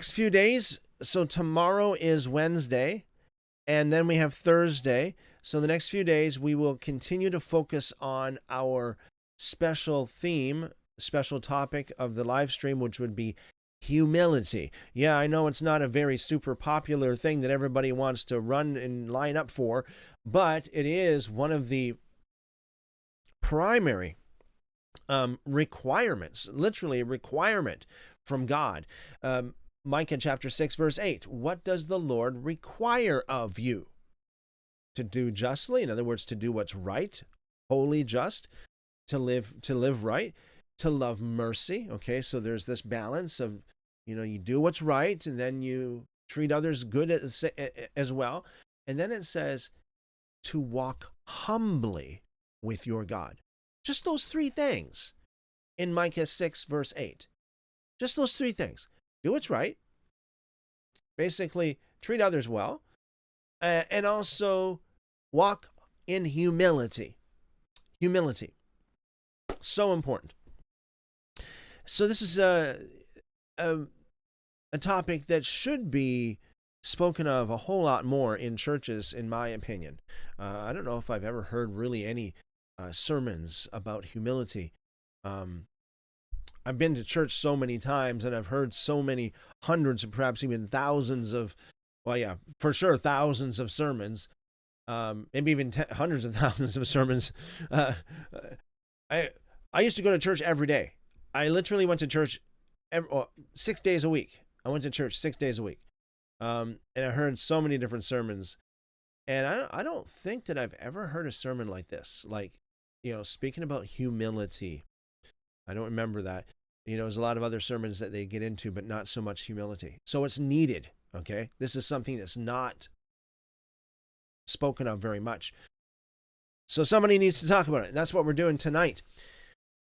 Next few days, so tomorrow is Wednesday, and then we have Thursday. So the next few days, we will continue to focus on our special theme, special topic of the live stream, which would be humility. Yeah, I know it's not a very super popular thing that everybody wants to run and line up for, but it is one of the primary requirements, literally a requirement from God. Micah chapter 6, verse 8. What does the Lord require of you? To do justly, in other words, to do what's right, wholly just, to live right, to love mercy. Okay, so there's this balance of, you do what's right, and then you treat others good as well. And then it says to walk humbly with your God. Just those three things in Micah 6, verse 8. Just those three things. Do what's right. Basically, treat others well. And also walk in humility. Humility. So important. So this is a topic that should be spoken of a whole lot more in churches, in my opinion. I don't know if I've ever heard really any sermons about humility. I've been to church so many times, and I've heard so many hundreds, perhaps even thousands of, well, yeah, for sure, thousands of sermons, maybe even hundreds of thousands of sermons. I used to go to church every day. I literally went to church 6 days a week. I went to church 6 days a week, and I heard so many different sermons. And I don't think that I've ever heard a sermon like this, like, speaking about humility. I don't remember that. There's a lot of other sermons that they get into, but not so much humility. So it's needed, okay? This is something that's not spoken of very much. So somebody needs to talk about it, and that's what we're doing tonight.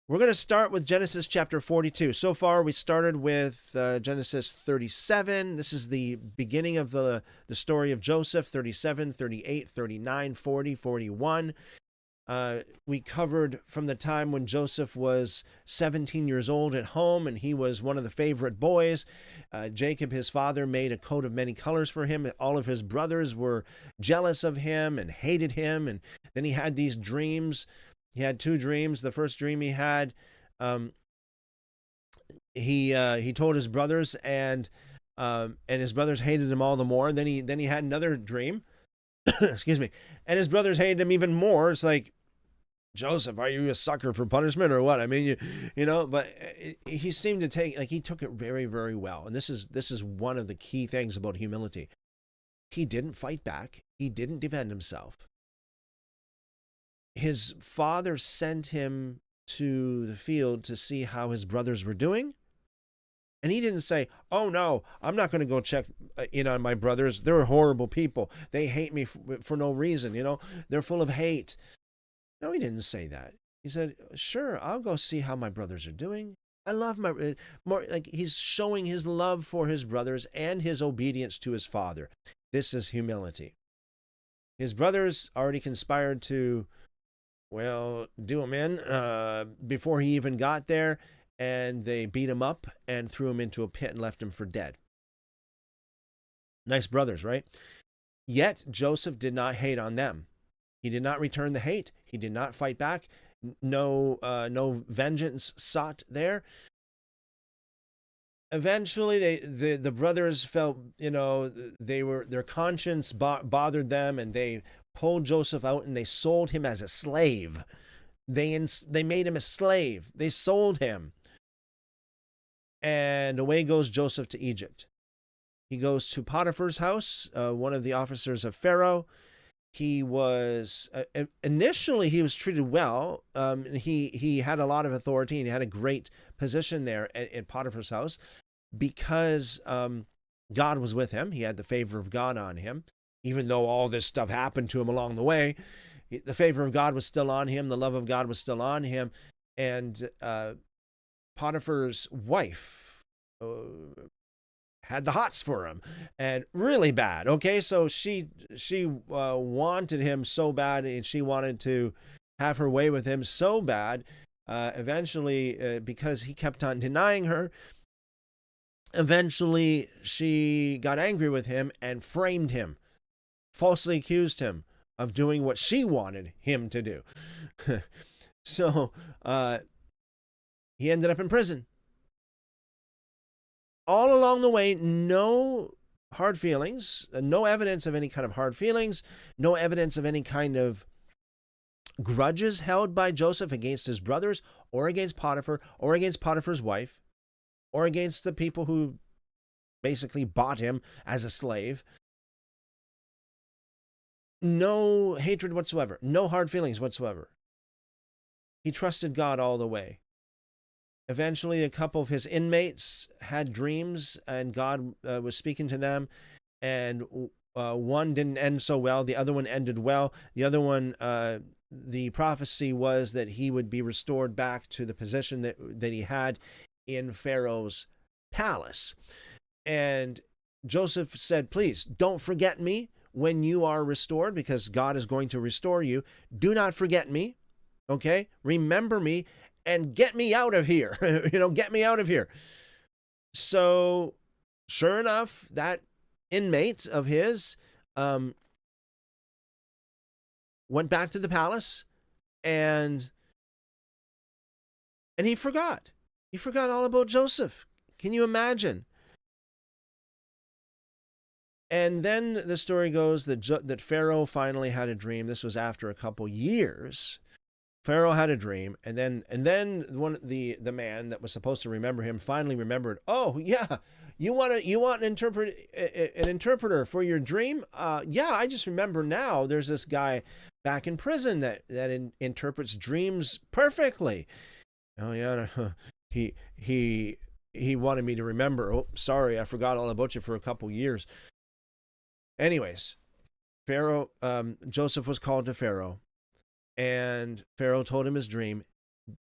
We're going to start with Genesis chapter 42. So far, we started with Genesis 37. This is the beginning of the story of Joseph, 37, 38, 39, 40, 41. We covered from the time when Joseph was 17 years old at home, and he was one of the favorite boys. Jacob, his father, made a coat of many colors for him. All of his brothers were jealous of him and hated him. And then he had these dreams. He had two dreams. The first dream he had, he told his brothers, and his brothers hated him all the more. And then he had another dream. Excuse me. And his brothers hated him even more. It's like, Joseph, are you a sucker for punishment or what? I mean, but he seemed to he took it very, very well. And this is one of the key things about humility. He didn't fight back. He didn't defend himself. His father sent him to the field to see how his brothers were doing. And he didn't say, oh, no, I'm not going to go check in on my brothers. They're horrible people. They hate me for no reason. They're full of hate. No, he didn't say that. He said, sure, I'll go see how my brothers are doing. I love he's showing his love for his brothers and his obedience to his father. This is humility. His brothers already conspired to, do him in before he even got there. And they beat him up and threw him into a pit and left him for dead. Nice brothers, right? Yet Joseph did not hate on them. He did not return the hate. He did not fight back. No vengeance sought there. Eventually, the brothers felt, their conscience bothered them, and they pulled Joseph out and they sold him as a slave. They made him a slave. They sold him. And away goes Joseph to Egypt. He goes to Potiphar's house, one of the officers of Pharaoh. He was, initially he was treated well. He had a lot of authority, and he had a great position there at Potiphar's house because God was with him. He had the favor of God on him. Even though all this stuff happened to him along the way, the favor of God was still on him. The love of God was still on him. And Potiphar's wife had the hots for him, and really bad. Okay, so she wanted him so bad, and she wanted to have her way with him so bad. Eventually, because he kept on denying her, Eventually, she got angry with him and framed him, falsely accused him of doing what she wanted him to do. So he ended up in prison. All along the way, no hard feelings, no evidence of any kind of hard feelings, no evidence of any kind of grudges held by Joseph against his brothers or against Potiphar or against Potiphar's wife or against the people who basically bought him as a slave. No hatred whatsoever, no hard feelings whatsoever. He trusted God all the way. Eventually, a couple of his inmates had dreams, and God was speaking to them, and one didn't end so well. The other one ended well. The other one, the prophecy was that he would be restored back to the position that he had in Pharaoh's palace. And Joseph said, please don't forget me when you are restored, because God is going to restore you. Do not forget me. Okay? Remember me and get me out of here. Get me out of here. So sure enough, that inmate of his went back to the palace, and he forgot. He forgot all about Joseph. Can you imagine? And then the story goes that Pharaoh finally had a dream. This was after a couple years. Pharaoh had a dream, and then the man that was supposed to remember him finally remembered. Oh yeah, you want an interpreter for your dream? Yeah, I just remember now. There's this guy back in prison that interprets dreams perfectly. Oh yeah, he wanted me to remember. Oh, sorry, I forgot all about you for a couple years. Anyways, Joseph was called to Pharaoh. And Pharaoh told him his dream.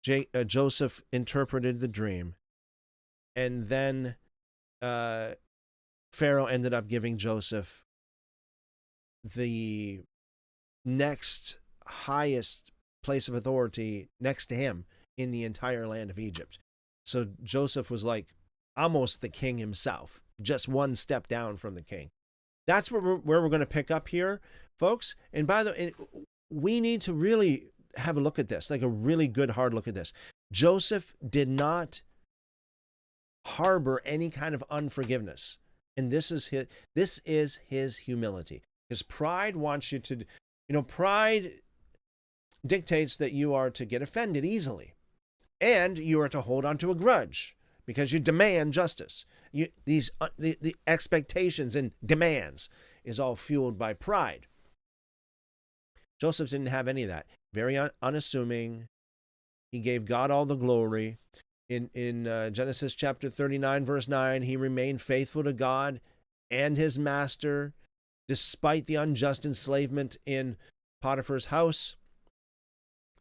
Joseph interpreted the dream. And then Pharaoh ended up giving Joseph the next highest place of authority next to him in the entire land of Egypt. So Joseph was like almost the king himself, just one step down from the king. That's where we're going to pick up here, folks. And by the way, we need to really have a look at this, like a really good hard look at this. Joseph did not harbor any kind of unforgiveness. And this is his humility. His pride wants you to, pride dictates that you are to get offended easily. And you are to hold on to a grudge because you demand justice. The expectations and demands is all fueled by pride. Joseph didn't have any of that. Very unassuming. He gave God all the glory. In Genesis chapter 39, verse 9, he remained faithful to God and his master, despite the unjust enslavement in Potiphar's house.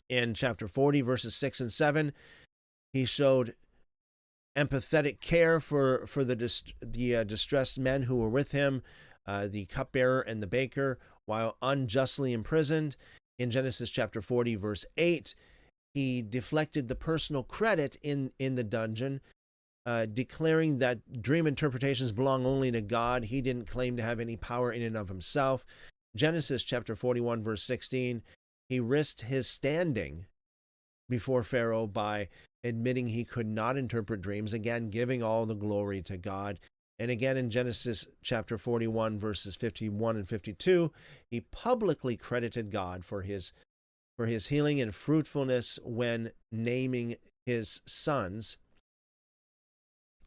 In chapter 40, verses 6 and 7, he showed empathetic care for the distressed men who were with him, the cupbearer and the baker, while unjustly imprisoned. In Genesis chapter 40, verse 8, he deflected the personal credit in the dungeon, declaring that dream interpretations belong only to God. He didn't claim to have any power in and of himself. Genesis chapter 41, verse 16, he risked his standing before Pharaoh by admitting he could not interpret dreams, again, giving all the glory to God. And again, in Genesis chapter 41, verses 51 and 52, he publicly credited God for his healing and fruitfulness when naming his sons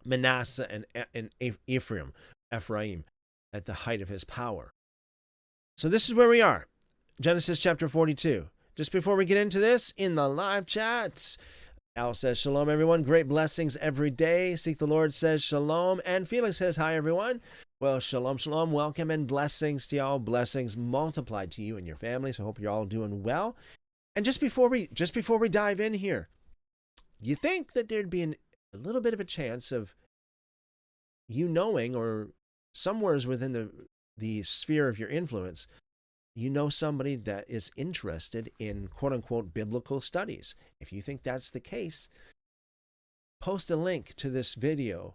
Manasseh and Ephraim at the height of his power. So this is where we are, Genesis chapter 42. Just before we get into this, in the live chats, Al says, shalom, everyone. Great blessings every day. Seek the Lord says shalom. And Felix says, hi, everyone. Well, shalom, shalom. Welcome and blessings to y'all. Blessings multiplied to you and your families. I hope you're all doing well. And just before we dive in here, you think that there'd be a little bit of a chance of you knowing, or somewheres within the sphere of your influence, somebody that is interested in quote-unquote biblical studies. If you think that's the case, post a link to this video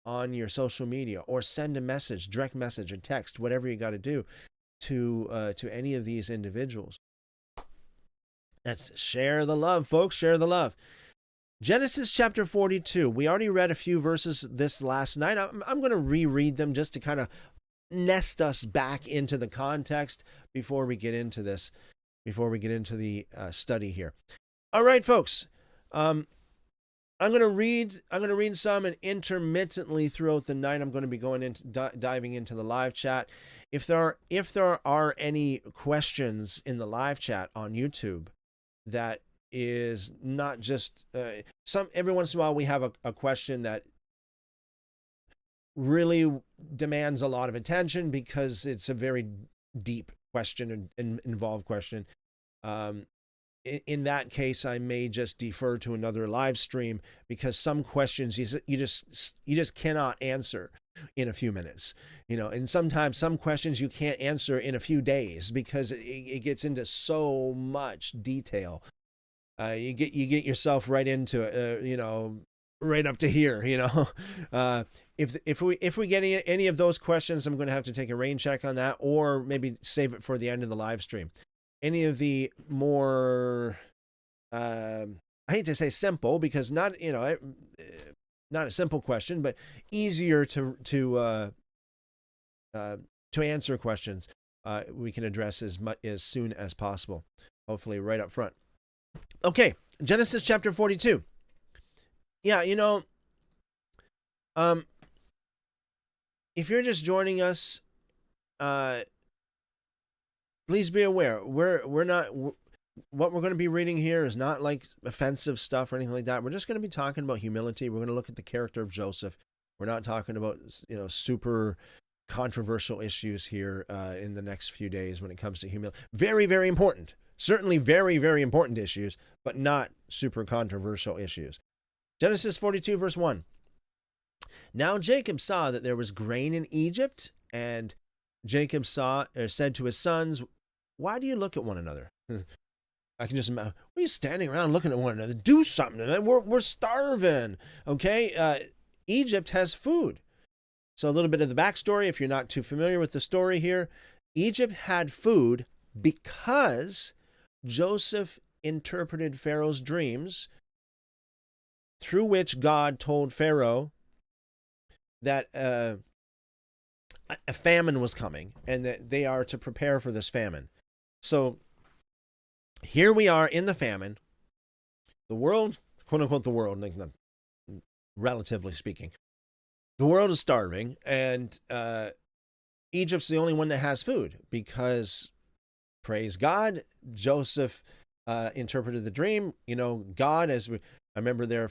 on your social media, or send a message, direct message, a text, whatever you got to do to any of these individuals. That's share the love, folks. Share the love. Genesis chapter 42. We already read a few verses this last night. I'm going to reread them just to kind of nest us back into the context before we get into this, before we get into the study here. All right, folks. I'm going to read some, and intermittently throughout the night, I'm going to be going into diving into the live chat. If there are any questions in the live chat on YouTube, that is not just every once in a while we have a question that really demands a lot of attention because it's a very deep question and involved question. In that case, I may just defer to another live stream, because some questions you just cannot answer in a few minutes, and sometimes some questions you can't answer in a few days because it gets into so much detail. You get yourself right into it, right up to here, If we get any of those questions, I'm going to have to take a rain check on that, or maybe save it for the end of the live stream. Any of the more, I hate to say simple, because not a simple question, but easier to answer questions, we can address as soon as possible, hopefully right up front. Okay, Genesis chapter 42. Yeah, if you're just joining us, please be aware, we're not, what we're going to be reading here is not like offensive stuff or anything like that. We're just going to be talking about humility. We're going to look at the character of Joseph. We're not talking about, super controversial issues here in the next few days when it comes to humility. Very, very important. Certainly very, very important issues, but not super controversial issues. Genesis 42, verse 1. Now Jacob saw that there was grain in Egypt, and Jacob said to his sons, "Why do you look at one another?" I can just imagine, what are you standing around looking at one another? Do something. We're starving. Okay? Egypt has food. So a little bit of the backstory, if you're not too familiar with the story here. Egypt had food because Joseph interpreted Pharaoh's dreams, through which God told Pharaoh that a famine was coming and that they are to prepare for this famine. So here we are in the famine. The world, quote unquote, the world, relatively speaking, the world is starving, and Egypt's the only one that has food because, praise God, Joseph interpreted the dream. God, I remember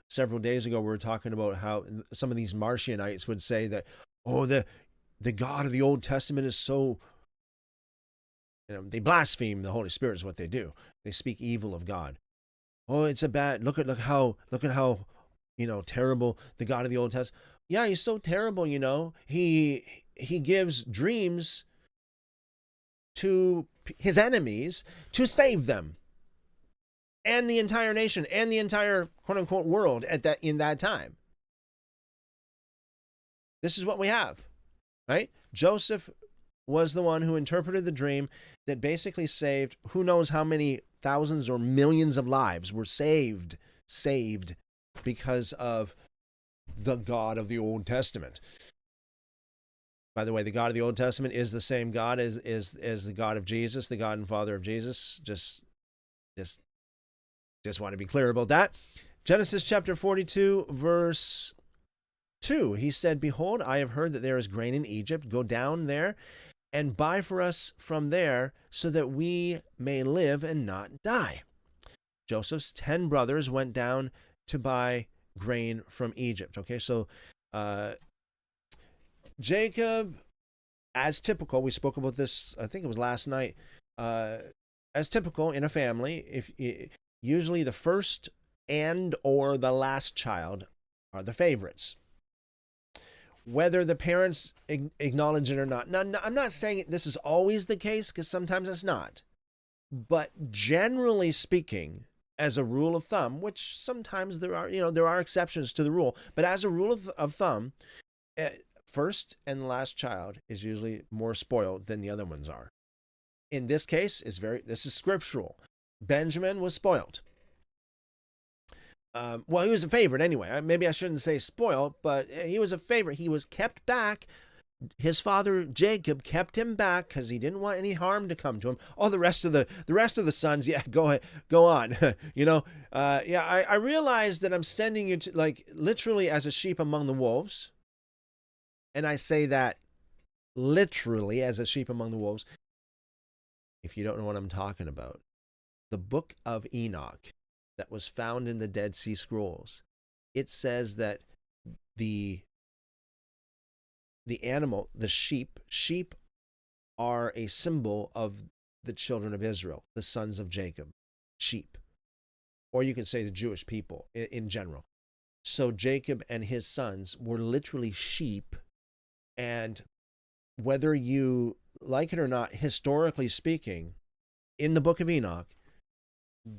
several days ago, we were talking about how some of these Marcionites would say that, the God of the Old Testament is so, they blaspheme the Holy Spirit is what they do. They speak evil of God. Oh, it's a bad, look at how terrible the God of the Old Testament. Yeah, he's so terrible, he gives dreams to his enemies to save them and the entire nation and the entire quote unquote world in that time. This is what we have, right? Joseph was the one who interpreted the dream that basically saved who knows how many thousands or millions of lives were saved because of the God of the Old Testament. By the way, the God of the Old Testament is the same God as the God of Jesus, the God and Father of Jesus. Just want to be clear about that. Genesis chapter 42, verse 2. He said, "Behold, I have heard that there is grain in Egypt. Go down there and buy for us from there, so that we may live and not die." Joseph's 10 brothers went down to buy grain from Egypt. Okay, so Jacob, as typical, we spoke about this, I think it was last night, as typical in a family, usually the first and or the last child are the favorites, whether the parents acknowledge it or not. Now, I'm not saying this is always the case, because sometimes it's not. But generally speaking, as a rule of thumb, which sometimes there are exceptions to the rule, but as a rule of thumb, first and last child is usually more spoiled than the other ones are. In this case, this is scriptural. Benjamin was spoiled. Well, he was a favorite anyway. Maybe I shouldn't say spoiled, but he was a favorite. He was kept back. His father Jacob kept him back because he didn't want any harm to come to him. All the rest of the sons, yeah, go ahead, go on. I realize that I'm sending you to, like, literally as a sheep among the wolves, and I say that literally as a sheep among the wolves. If you don't know what I'm talking about, the Book of Enoch that was found in the Dead Sea Scrolls, it says that the animal, the sheep are a symbol of the children of Israel, the sons of Jacob, sheep. Or you can say the Jewish people in general. So Jacob and his sons were literally sheep, and whether you like it or not, historically speaking, in the Book of Enoch,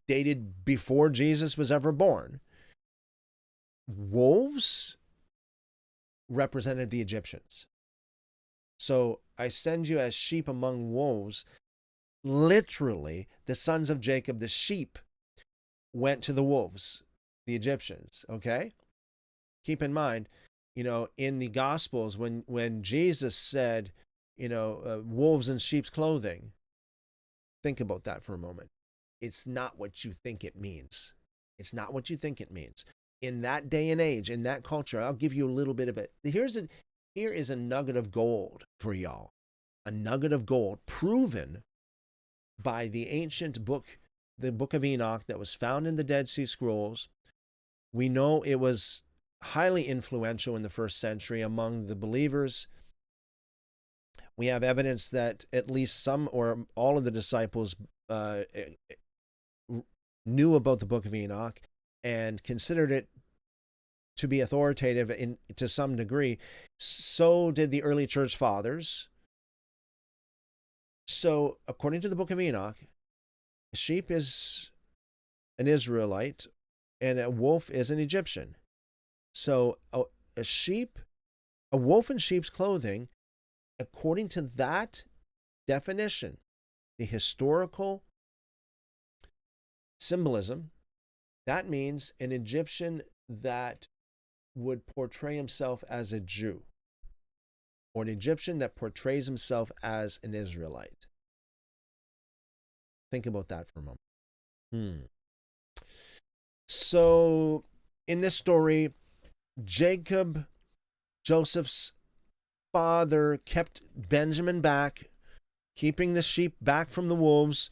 dated before Jesus was ever born, wolves represented the Egyptians. So I send you as sheep among wolves. Literally, the sons of Jacob, the sheep, went to the wolves, the Egyptians, okay? Keep in mind, in the Gospels, when Jesus said, wolves in sheep's clothing, think about that for a moment. It's not what you think it means. It's not what you think it means. In that day and age, in that culture, I'll give you a little bit of it. Here is a nugget of gold for y'all. A nugget of gold proven by the ancient book, the Book of Enoch, that was found in the Dead Sea Scrolls. We know it was highly influential in the first century among the believers. We have evidence that at least some or all of the disciples knew about the Book of Enoch and considered it to be authoritative to some degree. So did the early church fathers. So according to the Book of Enoch, a sheep is an Israelite and a wolf is an Egyptian. So a wolf in sheep's clothing, according to that definition, the historical symbolism, that means an Egyptian that would portray himself as a Jew, or an Egyptian that portrays himself as an Israelite. Think about that for a moment. So in this story, Joseph's father, kept Benjamin back, keeping the sheep back from the wolves,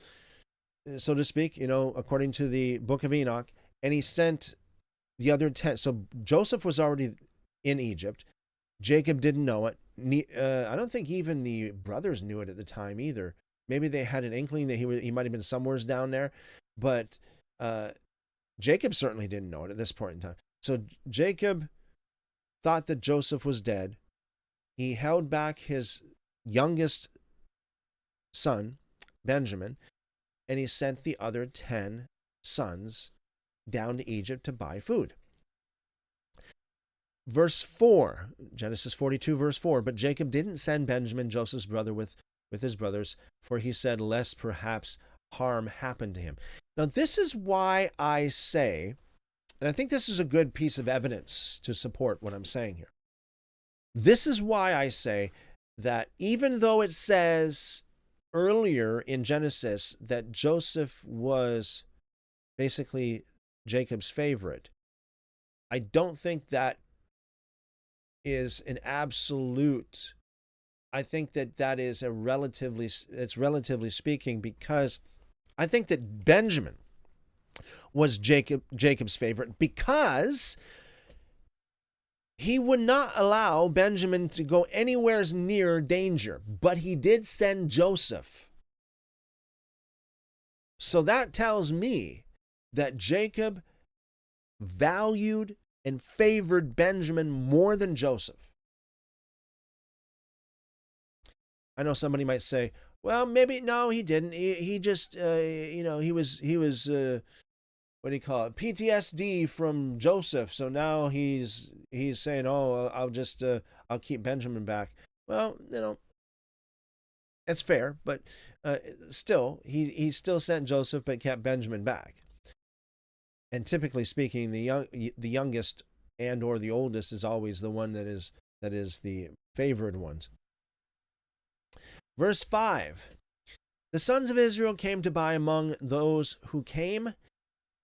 so to speak, according to the Book of Enoch, and he sent the other 10. So Joseph was already in Egypt. Jacob didn't know it. I don't think even the brothers knew it at the time either. Maybe they had an inkling that he might have been somewhere down there, but Jacob certainly didn't know it at this point in time. So Jacob thought that Joseph was dead. He held back his youngest son, Benjamin, and he sent the other 10 sons down to Egypt to buy food. Verse 4, Genesis 42, verse 4, but Jacob didn't send Benjamin, Joseph's brother, with his brothers, for he said, lest perhaps harm happened to him. Now, this is why I say, and I think this is a good piece of evidence to support what I'm saying here. This is why I say that even though it says earlier in Genesis that Joseph was basically Jacob's favorite, I don't think that is an absolute. I think that is it's relatively speaking, because I think that Benjamin was Jacob's favorite, because he would not allow Benjamin to go anywhere near danger, but he did send Joseph. So that tells me that Jacob valued and favored Benjamin more than Joseph. I know somebody might say, well, maybe no, he didn't. He just, he was what do you call it, PTSD from Joseph. So now he's saying, "Oh, I'll keep Benjamin back." Well, it's fair, but still, he still sent Joseph, but kept Benjamin back. And typically speaking, the youngest and or the oldest is always the one that is the favored ones. Verse 5. The sons of Israel came to buy among those who came,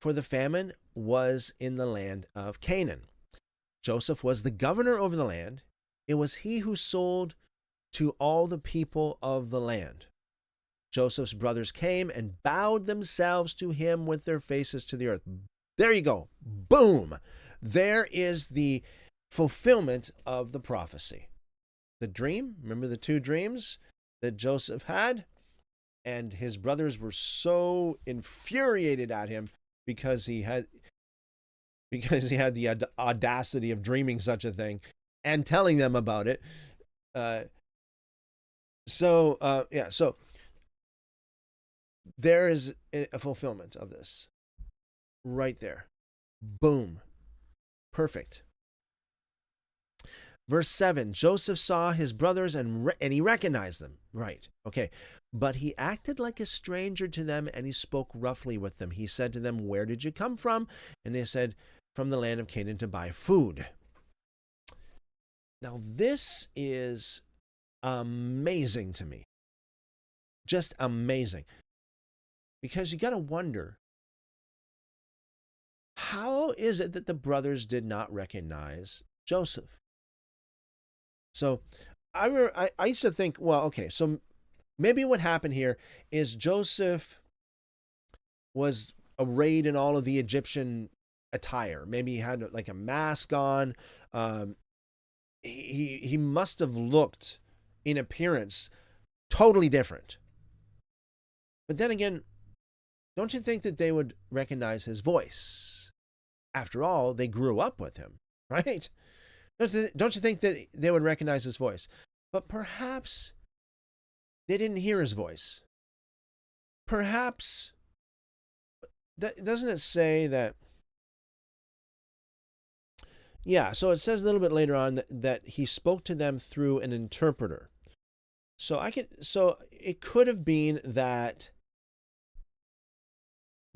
for the famine was in the land of Canaan. Joseph was the governor over the land. It was he who sold to all the people of the land. Joseph's brothers came and bowed themselves to him with their faces to the earth. There you go. Boom. There is the fulfillment of the prophecy. The dream, remember the two dreams that Joseph had? And his brothers were so infuriated at him because he had the audacity of dreaming such a thing and telling them about it. So there is a fulfillment of this right there. Boom. Perfect. Verse 7, Joseph saw his brothers and he recognized them. Right. Okay. But he acted like a stranger to them, and he spoke roughly with them. He said to them, "Where did you come from?" And they said, "From the land of Canaan to buy food." Now, this is amazing to me. Just amazing. Because you got to wonder, how is it that the brothers did not recognize Joseph? So I used to think, well, okay, so maybe what happened here is Joseph was arrayed in all of the Egyptian attire. Maybe he had like a mask on. He must have looked in appearance totally different. But then again, don't you think that they would recognize his voice? After all, they grew up with him, right? Don't you think that they would recognize his voice? But perhaps they didn't hear his voice. Perhaps, doesn't it say that? Yeah, so it says a little bit later on that he spoke to them through an interpreter. So it could have been that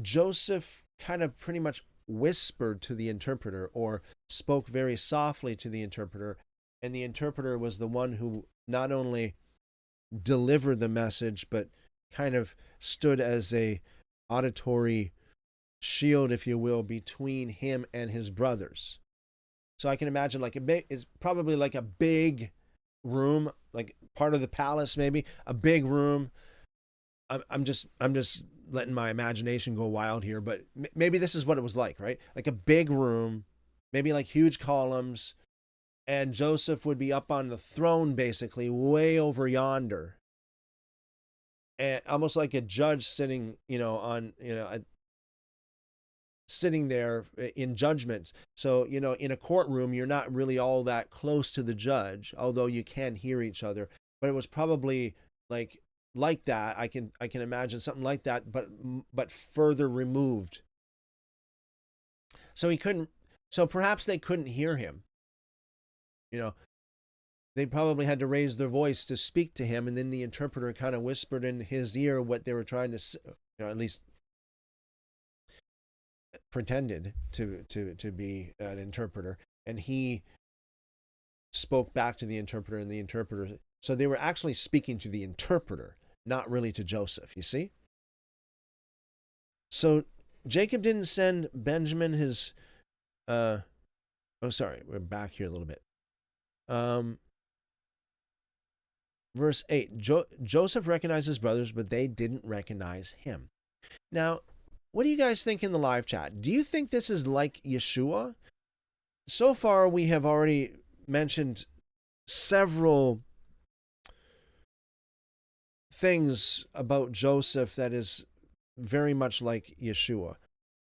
Joseph kind of pretty much whispered to the interpreter or spoke very softly to the interpreter, and the interpreter was the one who not only delivered the message but kind of stood as a auditory shield, if you will, between him and his brothers. So I can imagine it's probably like a big room, like part of the palace, maybe a big room. I'm just letting my imagination go wild here, but maybe this is what it was like, right? Like a big room, maybe like huge columns, and Joseph would be up on the throne, basically, way over yonder, and almost like a judge sitting, sitting there in judgment. So, in a courtroom, you're not really all that close to the judge, although you can hear each other. But it was probably like that. I can imagine something like that, but further removed. So perhaps they couldn't hear him. They probably had to raise their voice to speak to him, and then the interpreter kind of whispered in his ear what they were trying to say, at least pretended to be an interpreter, and he spoke back to the interpreter, and the interpreter. So they were actually speaking to the interpreter, not really to Joseph, you see? So Jacob didn't send Benjamin his we're back here a little bit. Verse 8, Joseph recognized his brothers, but they didn't recognize him. Now, what do you guys think in the live chat? Do you think this is like Yeshua? So far, we have already mentioned several things about Joseph that is very much like Yeshua.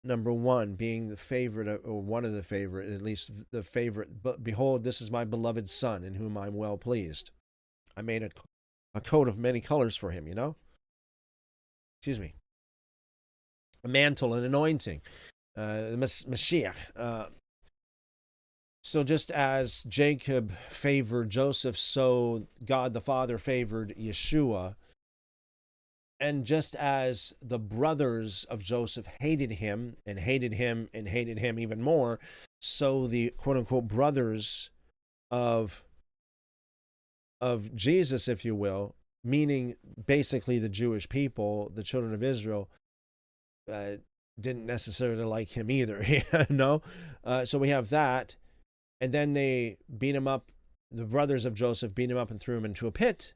Number one, being the favorite, or one of the favorite, at least the favorite. But behold, this is my beloved son, in whom I'm well pleased. I made a coat of many colors for him, Excuse me. A mantle, an anointing. the Mashiach. So just as Jacob favored Joseph, so God the Father favored Yeshua. And just as the brothers of Joseph hated him and hated him and hated him even more, so the quote unquote brothers of Jesus, if you will, meaning basically the Jewish people, the children of Israel, didn't necessarily like him either. No, so we have that, and then they beat him up. The brothers of Joseph beat him up and threw him into a pit,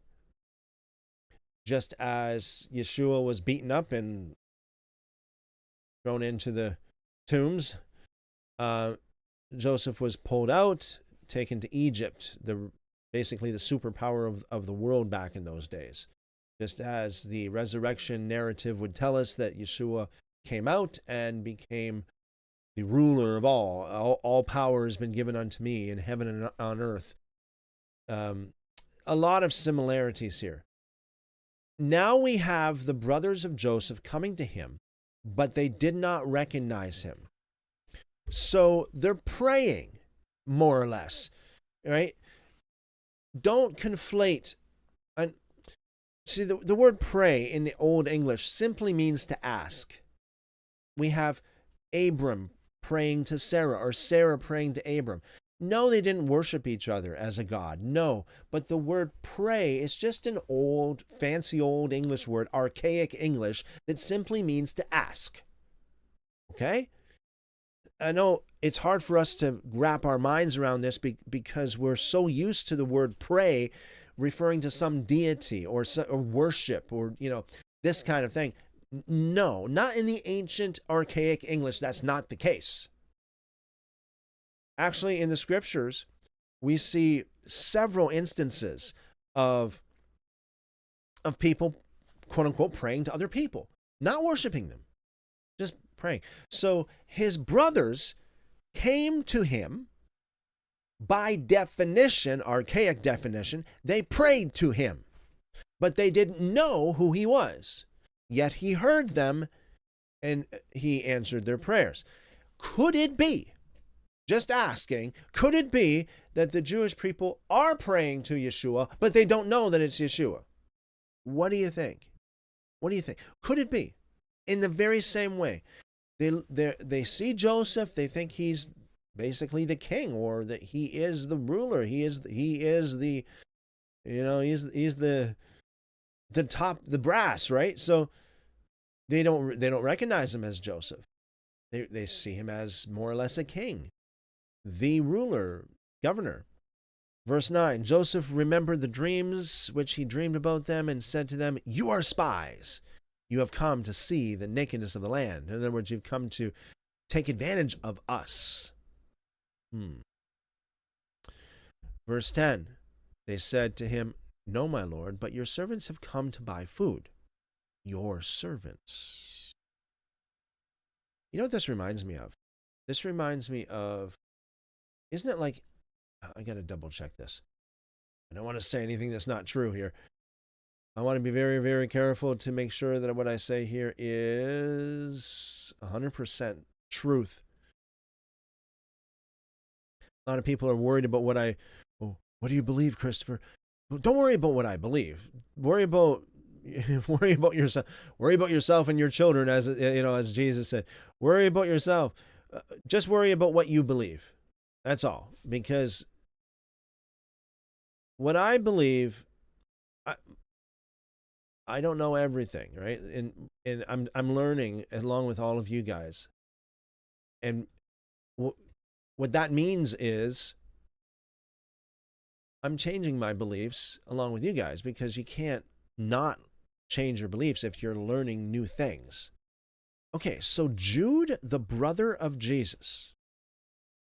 just as Yeshua was beaten up and thrown into the tombs. Joseph was pulled out, taken to Egypt, basically the superpower of the world back in those days. Just as the resurrection narrative would tell us that Yeshua came out and became the ruler of all. All power has been given unto me in heaven and on earth. A lot of similarities here. Now we have the brothers of Joseph coming to him, but they did not recognize him. So they're praying, more or less, right? Don't conflate. See, the word pray in the Old English simply means to ask. We have Abram praying to Sarah, or Sarah praying to Abram. No, they didn't worship each other as a god. No, but the word pray is just an old, fancy old English word, archaic English, that simply means to ask. Okay? I know it's hard for us to wrap our minds around this because we're so used to the word pray referring to some deity or worship or, this kind of thing. No, not in the ancient archaic English. That's not the case. Actually, in the scriptures, we see several instances of people, quote unquote, praying to other people, not worshiping them, just praying. So his brothers came to him. By definition, archaic definition, they prayed to him, but they didn't know who he was. Yet he heard them and he answered their prayers. Could it be, just asking, could it be that the Jewish people are praying to Yeshua, but they don't know that it's Yeshua? What do you think? What do you think? Could it be? In the very same way, they see Joseph, they think he's basically the king, or that he is the ruler. He is the he's the top, the brass, right? So they don't recognize him as Joseph. They see him as more or less a king, the ruler, governor. Verse 9, Joseph remembered the dreams which he dreamed about them and said to them, "You are spies. You have come to see the nakedness of the land." In other words, you've come to take advantage of us. Verse 10, they said to him, "No, my lord, but your servants have come to buy food." Your servants. You know what this reminds me of? This reminds me of, isn't it like, I got to double check this. I don't want to say anything that's not true here. I want to be very, very careful to make sure that what I say here is 100% truth. A lot of people are worried about what do you believe, Christopher? Don't worry about what I believe. Worry about yourself. Worry about yourself and your children, as Jesus said. Worry about yourself. Just worry about what you believe. That's all. Because what I believe, I don't know everything, right? And I'm learning along with all of you guys. And what that means is I'm changing my beliefs along with you guys, because you can't not change your beliefs if you're learning new things. Okay, so Jude, the brother of Jesus,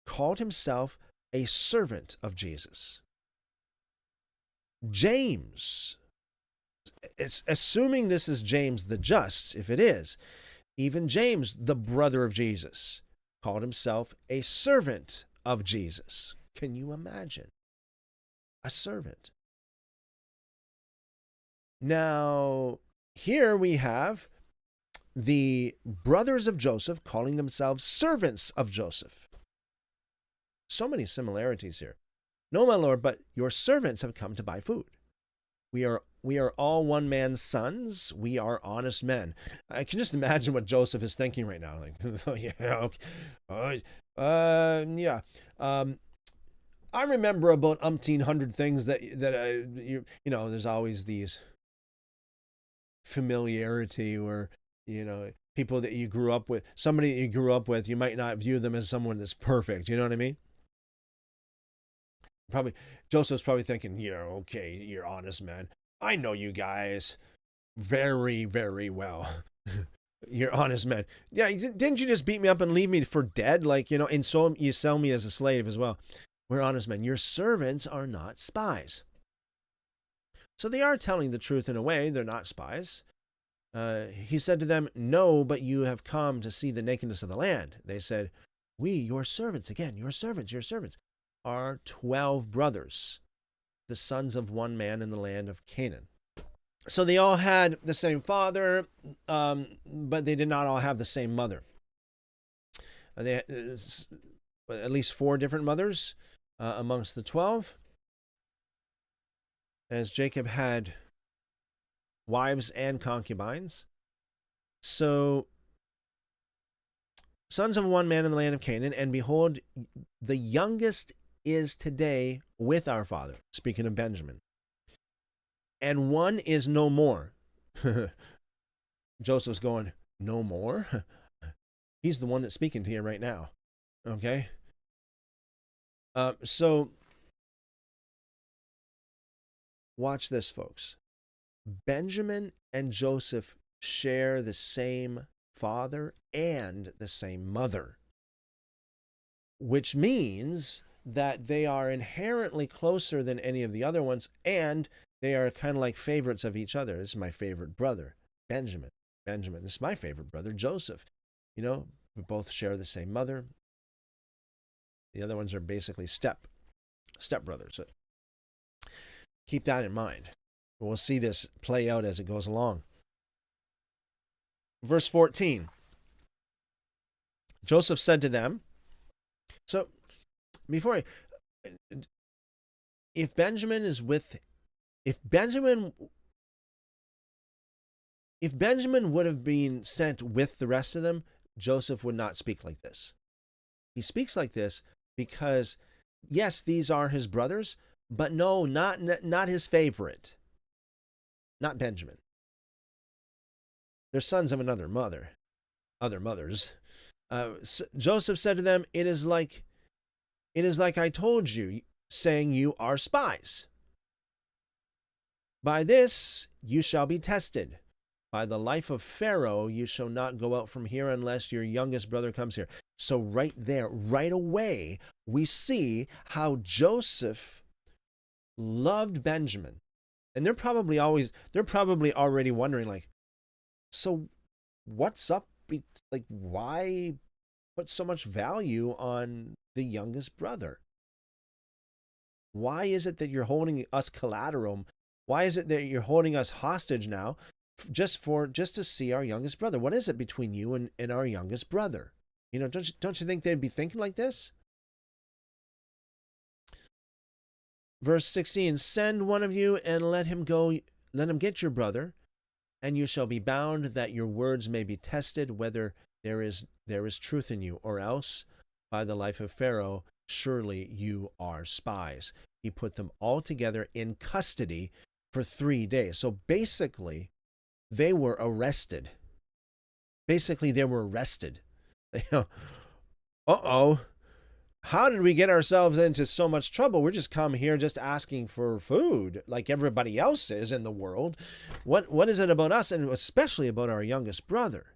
called himself a servant of Jesus. James, it's assuming this is James the Just, if it is, even James, the brother of Jesus, called himself a servant of Jesus. Can you imagine? A servant. Now, here we have the brothers of Joseph calling themselves servants of Joseph. So many similarities here. No, my lord, but your servants have come to buy food. We are all one man's sons. We are honest men. I can just imagine what Joseph is thinking right now. Like, yeah, okay. Yeah. I remember about umpteen hundred things that you know. There's always these familiarity, or people that you grew up with, somebody that you grew up with. You might not view them as someone that's perfect. You know what I mean? Probably Joseph's probably thinking, okay, you're honest men. I know you guys very, very well. You're honest men. Yeah, didn't you just beat me up and leave me for dead? Like, and so you sell me as a slave as well. We're honest men. Your servants are not spies. So they are telling the truth in a way. They're not spies. He said to them, no, but you have come to see the nakedness of the land. They said, we, your servants, again, your servants, are 12 brothers, the sons of one man in the land of Canaan. So they all had the same father, but they did not all have the same mother. They had at least 4 different mothers amongst the 12, as Jacob had wives and concubines. So, sons of one man in the land of Canaan, and behold, the youngest is today with our father, speaking of Benjamin, and one is no more. Joseph's going, no more? He's the one that's speaking to you right now. Okay? So, watch this, folks. Benjamin and Joseph share the same father and the same mother, which means that they are inherently closer than any of the other ones, and they are kind of like favorites of each other. This is my favorite brother, Benjamin. Benjamin, this is my favorite brother, Joseph. We both share the same mother. The other ones are basically step brothers. So keep that in mind. We'll see this play out as it goes along. Verse 14. Joseph said to them, so before if Benjamin would have been sent with the rest of them, Joseph would not speak like this. He speaks like this because, yes, these are his brothers, but no, not his favorite. Not Benjamin. They're sons of other mothers. Joseph said to them, it is like I told you, saying you are spies. By this you shall be tested. By the life of Pharaoh, you shall not go out from here unless your youngest brother comes here. So right there, right away, we see how Joseph loved Benjamin. And they're probably already wondering, like, so what's up? Like, why put so much value on the youngest brother? Why is it that you're holding us collateral? Why is it that you're holding us hostage now just to see our youngest brother? What is it between you and our youngest brother? Don't you think they'd be thinking like this? Verse 16, send one of you and let him get your brother, and you shall be bound, that your words may be tested whether there is truth in you, or else by the life of Pharaoh, surely you are spies. He put them all together in custody for 3 days. So basically, they were arrested. Uh-oh. How did we get ourselves into so much trouble? We're just come here just asking for food like everybody else is in the world. What is it about us, and especially about our youngest brother?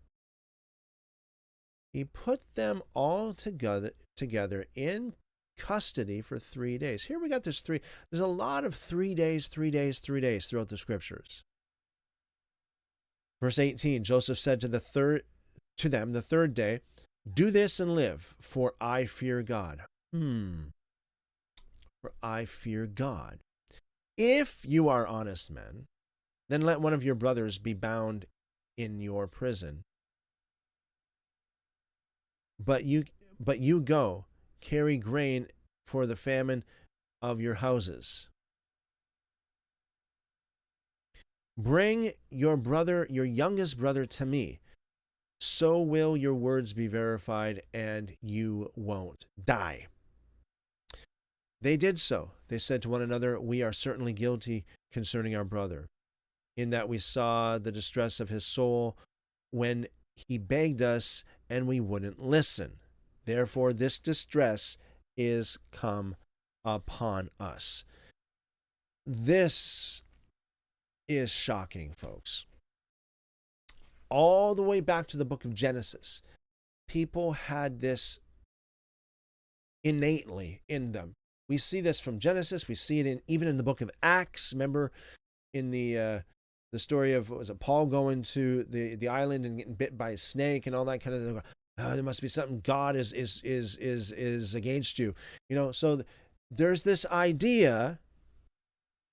He put them all together in custody for 3 days. Here we got this three. There's a lot of 3 days throughout the scriptures. Verse 18, Joseph said to them the third day, do this and live, for I fear God. For I fear God. If you are honest men, then let one of your brothers be bound in your prison, But you go, carry grain for the famine of your houses. Bring your brother, your youngest brother, to me. So will your words be verified, and you won't die. They did so. They said to one another, we are certainly guilty concerning our brother, in that we saw the distress of his soul when he begged us, and we wouldn't listen. Therefore, this distress is come upon us. This is shocking, folks. All the way back to the book of Genesis, people had this innately in them. We see this from Genesis. We see it even in the book of Acts. Remember in the story of, was it Paul going to the island and getting bit by a snake and all that kind of thing? Oh, there must be something. God is against you. So there's this idea,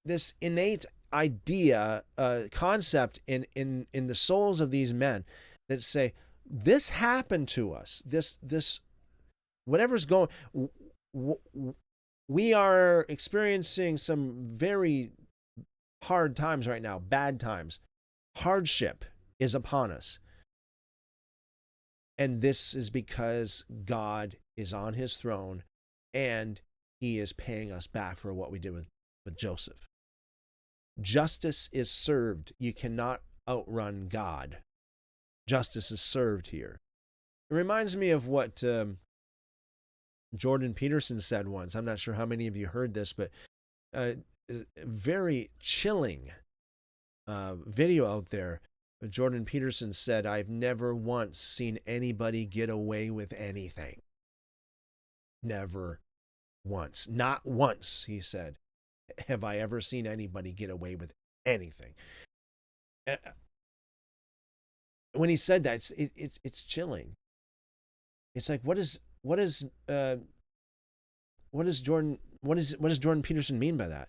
this innate idea, concept in the souls of these men that say, this happened to us. This whatever's going, we are experiencing some very hard times right now, bad times. Hardship is upon us. And this is because God is on his throne and he is paying us back for what we did with Joseph. Justice is served. You cannot outrun God. Justice is served here. It reminds me of what Jordan Peterson said once. I'm not sure how many of you heard this, but very chilling video out there. Jordan Peterson said, I've never once seen anybody get away with anything. Never once. Not once, he said, have I ever seen anybody get away with anything. When he said that, it's chilling. It's like, what does Jordan Peterson mean by that?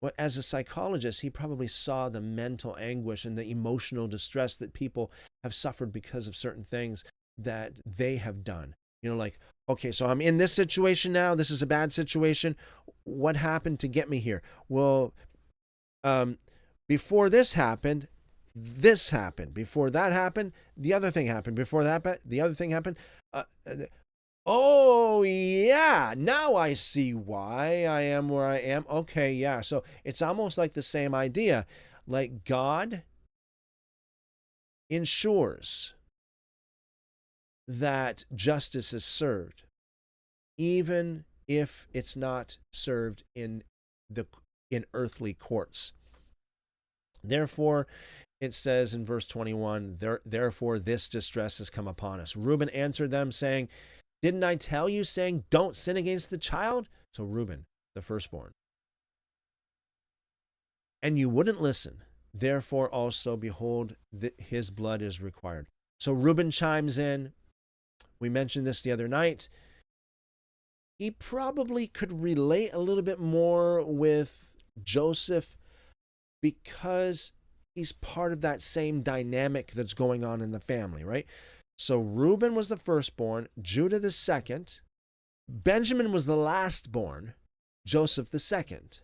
Well, as a psychologist, he probably saw the mental anguish and the emotional distress that people have suffered because of certain things that they have done. Like, okay, so I'm in this situation now. This is a bad situation. What happened to get me here? Well, before this happened, this happened. Before that happened, the other thing happened. Before that, the other thing happened. Oh, yeah, now I see why I am where I am. Okay, yeah. So it's almost like the same idea. Like God ensures that justice is served, even if it's not served in earthly courts. Therefore, it says in verse 21, therefore this distress has come upon us. Reuben answered them, saying, didn't I tell you, saying, don't sin against the child? So Reuben, the firstborn. And you wouldn't listen. Therefore also, behold, his blood is required. So Reuben chimes in. We mentioned this the other night. He probably could relate a little bit more with Joseph because he's part of that same dynamic that's going on in the family, right? So Reuben was the firstborn, Judah the second, Benjamin was the lastborn, Joseph the second.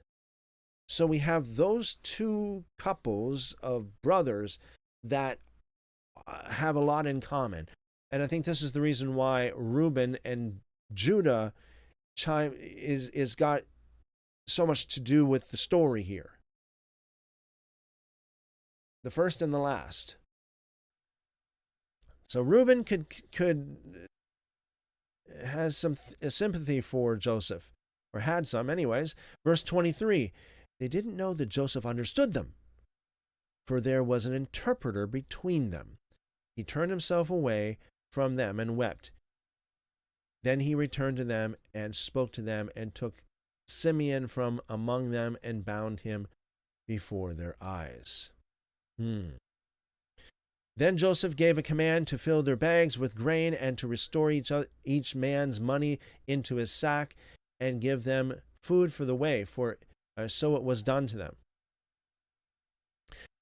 So we have those two couples of brothers that have a lot in common. And I think this is the reason why Reuben and Judah is got so much to do with the story here. The first and the last. So Reuben has some sympathy for Joseph, or had some anyways. Verse 23, they didn't know that Joseph understood them, for there was an interpreter between them. He turned himself away from them and wept. Then he returned to them and spoke to them and took Simeon from among them and bound him before their eyes. Then Joseph gave a command to fill their bags with grain and to restore each man's money into his sack and give them food for the way, for so it was done to them.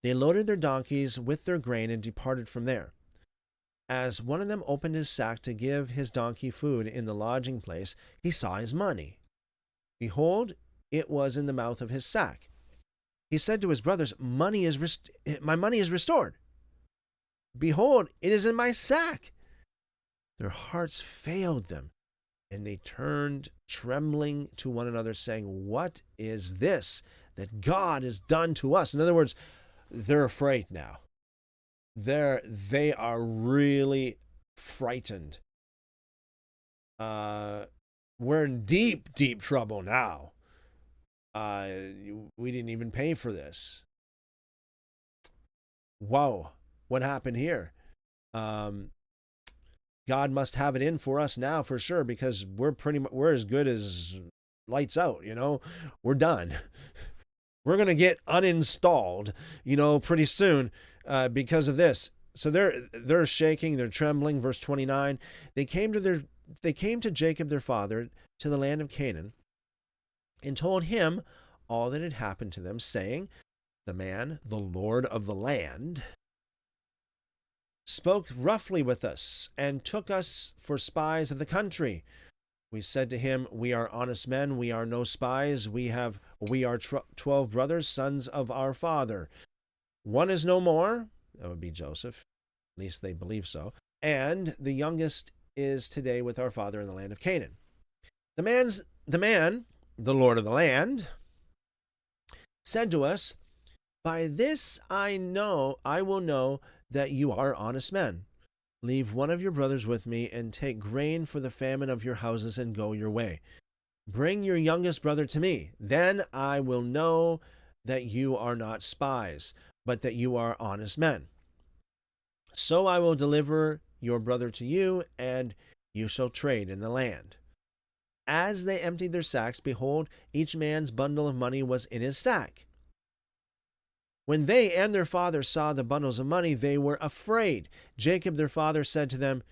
They loaded their donkeys with their grain and departed from there. As one of them opened his sack to give his donkey food in the lodging place, he saw his money. Behold, it was in the mouth of his sack. He said to his brothers, my money is restored. Behold, it is in my sack. Their hearts failed them, and they turned trembling to one another, saying, what is this that God has done to us? In other words, they're afraid now. They are really frightened. We're in deep, deep trouble now. We didn't even pay for this. Whoa, what happened here? God must have it in for us now for sure, because we're as good as lights out, We're done. We're going to get uninstalled, pretty soon because of this. So they're shaking, they're trembling. Verse 29, they came to Jacob their father to the land of Canaan and told him all that had happened to them, saying, the man, the Lord of the land, spoke roughly with us and took us for spies of the country. We said to him, we are honest men, we are no spies, we are 12 brothers, sons of our father. One is no more, that would be Joseph, at least they believe so, and the youngest is today with our father in the land of Canaan. The man, the Lord of the land, said to us, by this I will know that you are honest men. Leave one of your brothers with me, and take grain for the famine of your houses, and go your way. Bring your youngest brother to me. Then I will know that you are not spies, but that you are honest men. So I will deliver your brother to you, and you shall trade in the land. As they emptied their sacks, behold, each man's bundle of money was in his sack. When they and their father saw the bundles of money, they were afraid. Jacob their father said to them,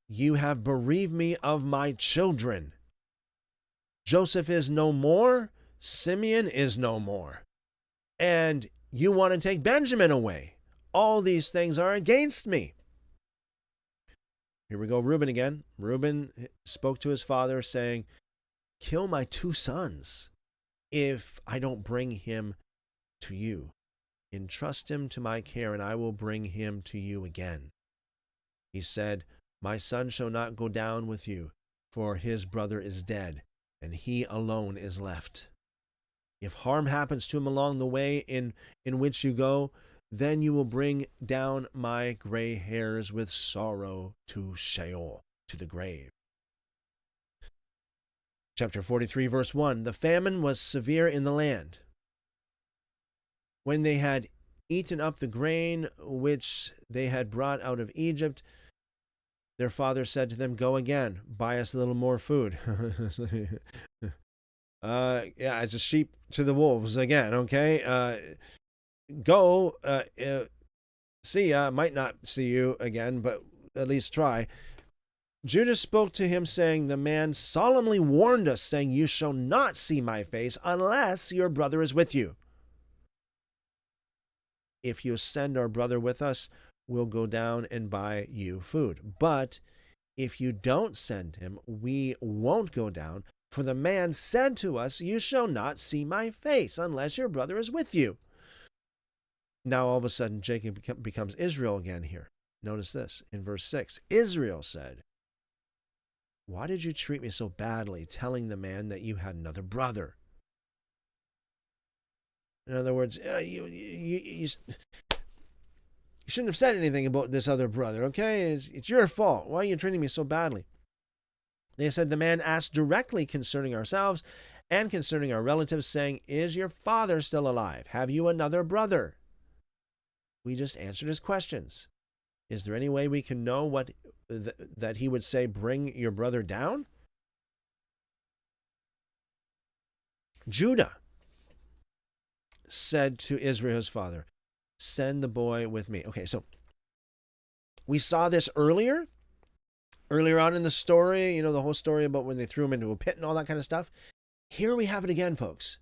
you have bereaved me of my children. Joseph is no more, Simeon is no more, and you want to take Benjamin away. All these things are against me. Here we go, Reuben again. Reuben spoke to his father, saying, kill my 2 sons if I don't bring him to you. Entrust him to my care, and I will bring him to you again. He said, my son shall not go down with you, for his brother is dead, and he alone is left. If harm happens to him along the way in which you go, then you will bring down my gray hairs with sorrow to Sheol, to the grave. Chapter 43, verse 1, the famine was severe in the land. When they had eaten up the grain which they had brought out of Egypt, their father said to them, go again, buy us a little more food. As a sheep to the wolves again, okay? Go, see ya, might not see you again, but at least try. Judah spoke to him, saying, the man solemnly warned us, saying, you shall not see my face unless your brother is with you. If you send our brother with us, we'll go down and buy you food. But if you don't send him, we won't go down. For the man said to us, you shall not see my face unless your brother is with you. Now all of a sudden Jacob becomes Israel again here. Notice this in verse 6. Israel said, why did you treat me so badly, telling the man that you had another brother? In other words, you shouldn't have said anything about this other brother, okay? It's your fault. Why are you treating me so badly? They said, the man asked directly concerning ourselves and concerning our relatives, saying, is your father still alive? Have you another brother? We just answered his questions. Is there any way we can know that he would say, bring your brother down? Judah said to Israel's father, send the boy with me. Okay, so we saw this earlier on in the story, the whole story about when they threw him into a pit and all that kind of stuff. Here we have it again, folks.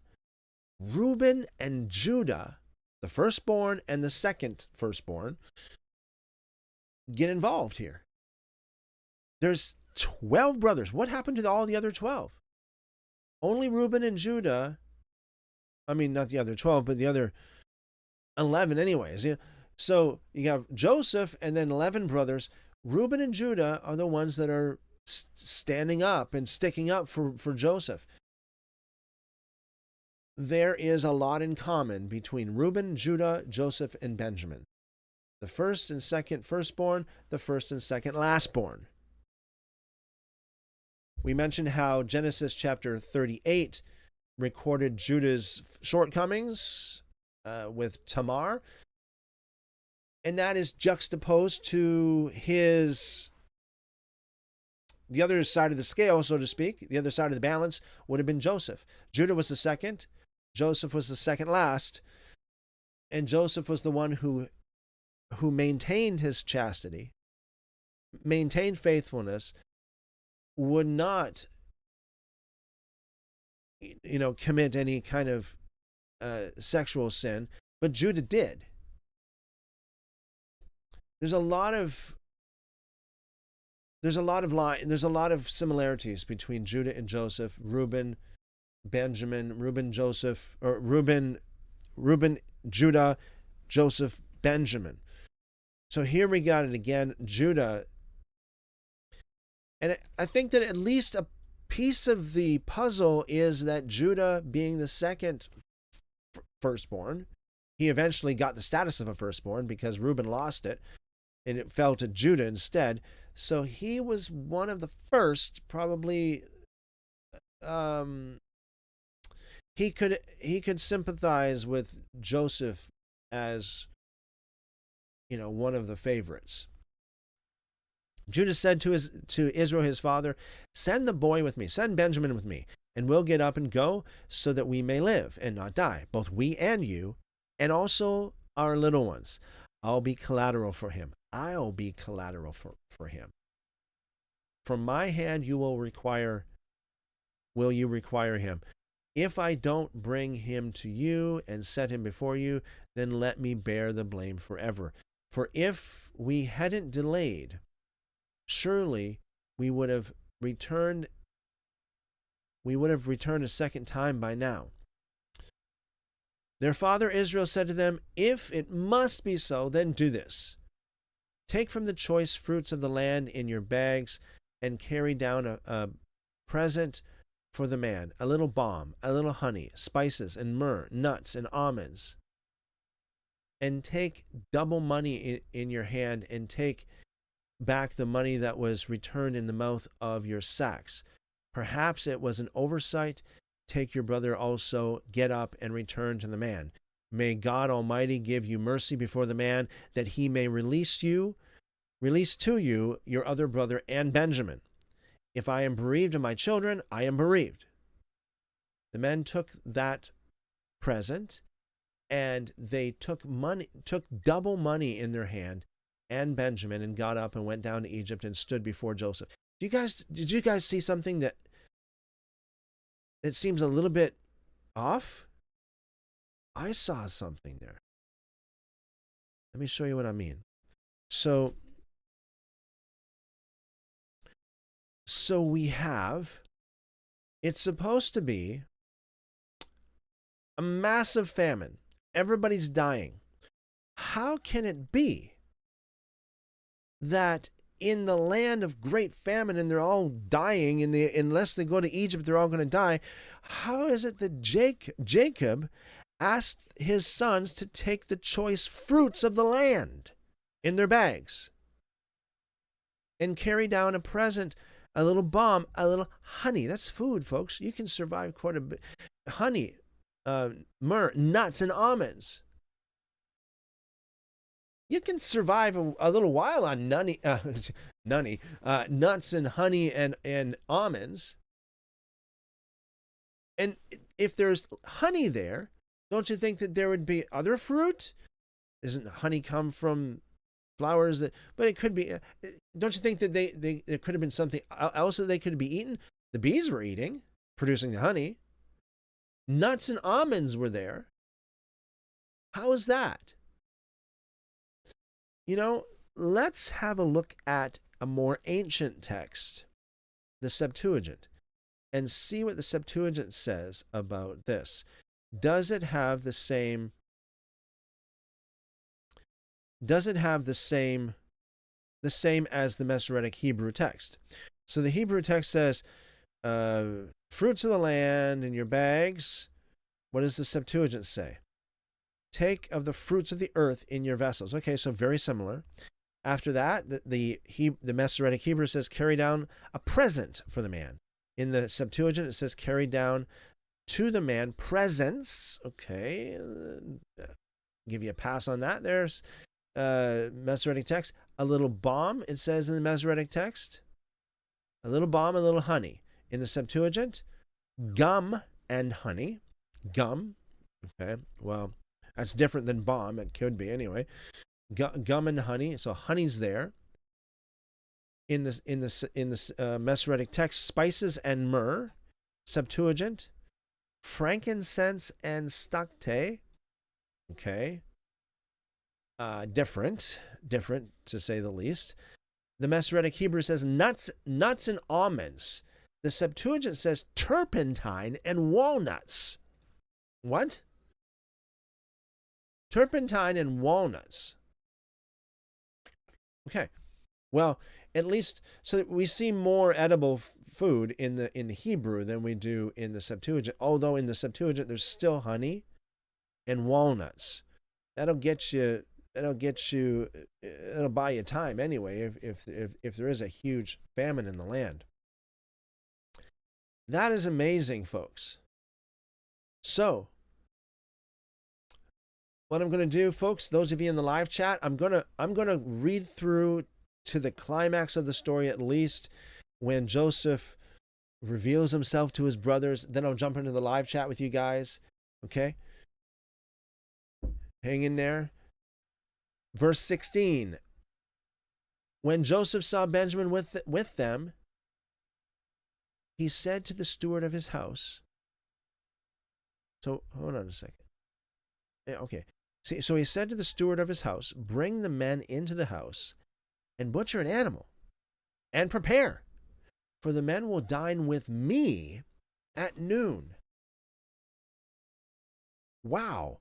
Reuben and Judah, the firstborn and the second firstborn, get involved here. There's 12 brothers. What happened to all the other 12? Only Reuben and Judah, I mean, not the other 12, but the other 11 anyways. So you have Joseph and then 11 brothers. Reuben and Judah are the ones that are standing up and sticking up for Joseph. There is a lot in common between Reuben, Judah, Joseph, and Benjamin. The first and second firstborn, the first and second lastborn. We mentioned how Genesis chapter 38 recorded Judah's shortcomings with Tamar, and that is juxtaposed to the other side of the scale, so to speak. The other side of the balance would have been Joseph. Judah was the second, Joseph was the second last, and Joseph was the one who maintained his chastity, maintained faithfulness, would not, commit any kind of sexual sin, but Judah did. There's a lot of similarities between Judah and Joseph, Reuben, Benjamin, Reuben, Joseph, or Reuben, Judah, Joseph, Benjamin. So here we got it again, Judah. And I think that at least a piece of the puzzle is that Judah, being the second firstborn, he eventually got the status of a firstborn because Reuben lost it, and it fell to Judah instead. So he was one of the first, probably. He could sympathize with Joseph as, one of the favorites. Judah said to Israel his father, "Send the boy with me, send Benjamin with me, and we'll get up and go so that we may live and not die, both we and you, and also our little ones. I'll be collateral for him. I'll be collateral for him. From my hand will you require him? If I don't bring him to you and set him before you, then let me bear the blame forever. For if we hadn't delayed, surely we would have returned a second time by now." Their father Israel said to them, "If it must be so, then do this. Take from the choice fruits of the land in your bags and carry down a present for the man, a little balm, a little honey, spices and myrrh, nuts and almonds. And take double money in your hand, and take back the money that was returned in the mouth of your sacks. Perhaps it was an oversight. Take your brother also, get up and return to the man. May God Almighty give you mercy before the man, that he may release to you your other brother and Benjamin. If I am bereaved of my children, I am bereaved." The men took that present, and they took double money in their hand and Benjamin, and got up and went down to Egypt and stood before Joseph. Did you guys see something that it seems a little bit off? I saw something there. Let me show you what I mean. So we have, it's supposed to be a massive famine. Everybody's dying. How can it be that in the land of great famine, and they're all dying, and unless they go to Egypt, they're all going to die? How is it that Jacob asked his sons to take the choice fruits of the land in their bags and carry down a present, a little balm, a little honey? That's food, folks. You can survive quite a bit. Honey, myrrh, nuts, and almonds. You can survive a little while on nuts and honey and almonds. And if there's honey there, don't you think that there would be other fruit? Isn't honey come from flowers? But it could be. Don't you think that there could have been something else that they could be eaten? The bees were eating, producing the honey. Nuts and almonds were there. How is that? Let's have a look at a more ancient text, the Septuagint, and see what the Septuagint says about this. Does it have the same as the Masoretic Hebrew text? So the Hebrew text says, fruits of the land in your bags. What does the Septuagint say? Take of the fruits of the earth in your vessels. Okay, so very similar. After that, the Masoretic Hebrew says, carry down a present for the man. In the Septuagint, it says, carry down to the man presents. Okay, give you a pass on that. There's Masoretic text. A little balm, it says in the Masoretic text. A little balm, a little honey. In the Septuagint, gum and honey. Gum. Okay, well, that's different than balm. It could be anyway. Gum and honey. So honey's there. In the Masoretic text, spices and myrrh. Septuagint, frankincense and stacte. Okay. Different to say the least. The Masoretic Hebrew says nuts and almonds. The Septuagint says turpentine and walnuts. What? Turpentine and walnuts. Okay. Well, at least so we see more edible food in the Hebrew than we do in the Septuagint. Although in the Septuagint there's still honey and walnuts. That'll buy you time anyway if there is a huge famine in the land. That is amazing, folks. So, what I'm going to do, folks, those of you in the live chat, I'm going to read through to the climax of the story, at least when Joseph reveals himself to his brothers. Then I'll jump into the live chat with you guys. Okay? Hang in there. Verse 16. When Joseph saw Benjamin with them, he said to the steward of his house. So, hold on a second. Okay. See, so he said to the steward of his house, bring the men into the house and butcher an animal and prepare, for the men will dine with me at noon. Wow.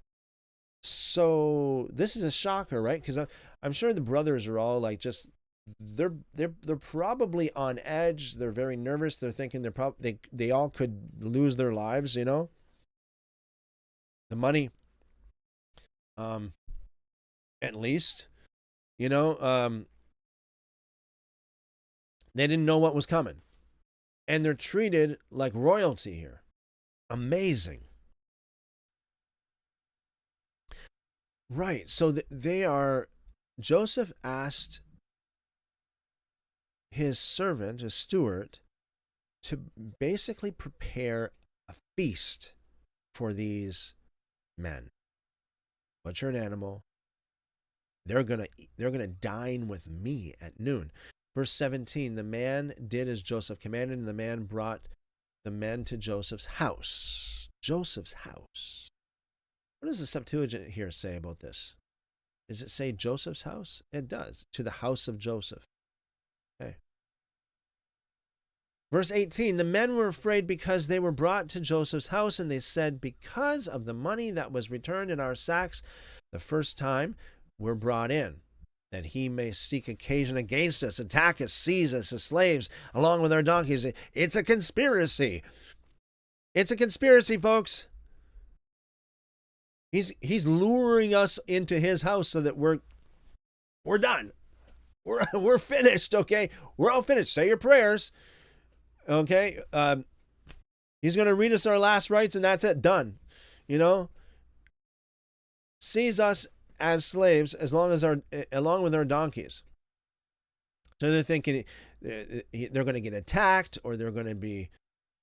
So this is a shocker, right? Because I'm sure the brothers are all like they're probably on edge. They're very nervous. They're thinking they all could lose their lives, you know. The money, at least, you know, they didn't know what was coming, and they're treated like royalty here. Amazing. Right. So Joseph asked his servant, his steward, to basically prepare a feast for these men. Butcher an animal. They're gonna dine with me at noon. Verse 17, the man did as Joseph commanded, and the man brought the men to Joseph's house. Joseph's house. What does the Septuagint here say about this? Does it say Joseph's house? It does. To the house of Joseph. Okay. Verse 18, the men were afraid because they were brought to Joseph's house, and they said, because of the money that was returned in our sacks the first time, we're brought in, that he may seek occasion against us, attack us, seize us as slaves, along with our donkeys. It's a conspiracy. It's a conspiracy, folks. He's luring us into his house so that we're done. We're finished, okay? We're all finished. Say your prayers. Okay? He's going to read us our last rites and that's it. Done. You know? Seize us as slaves along with our donkeys. So they're thinking they're going to get attacked, or they're going to be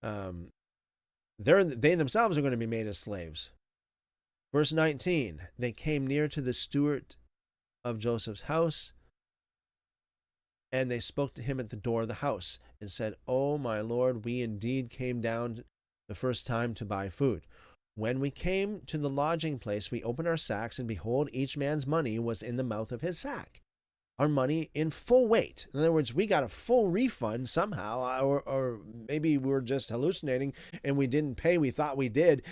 they themselves are going to be made as slaves. Verse 19, they came near to the steward of Joseph's house, and they spoke to him at the door of the house and said, "Oh, my lord, we indeed came down the first time to buy food. When we came to the lodging place, we opened our sacks, and behold, each man's money was in the mouth of his sack. our money in full weight. In other words, we got a full refund somehow, or maybe we were just hallucinating and we didn't pay. We thought we did.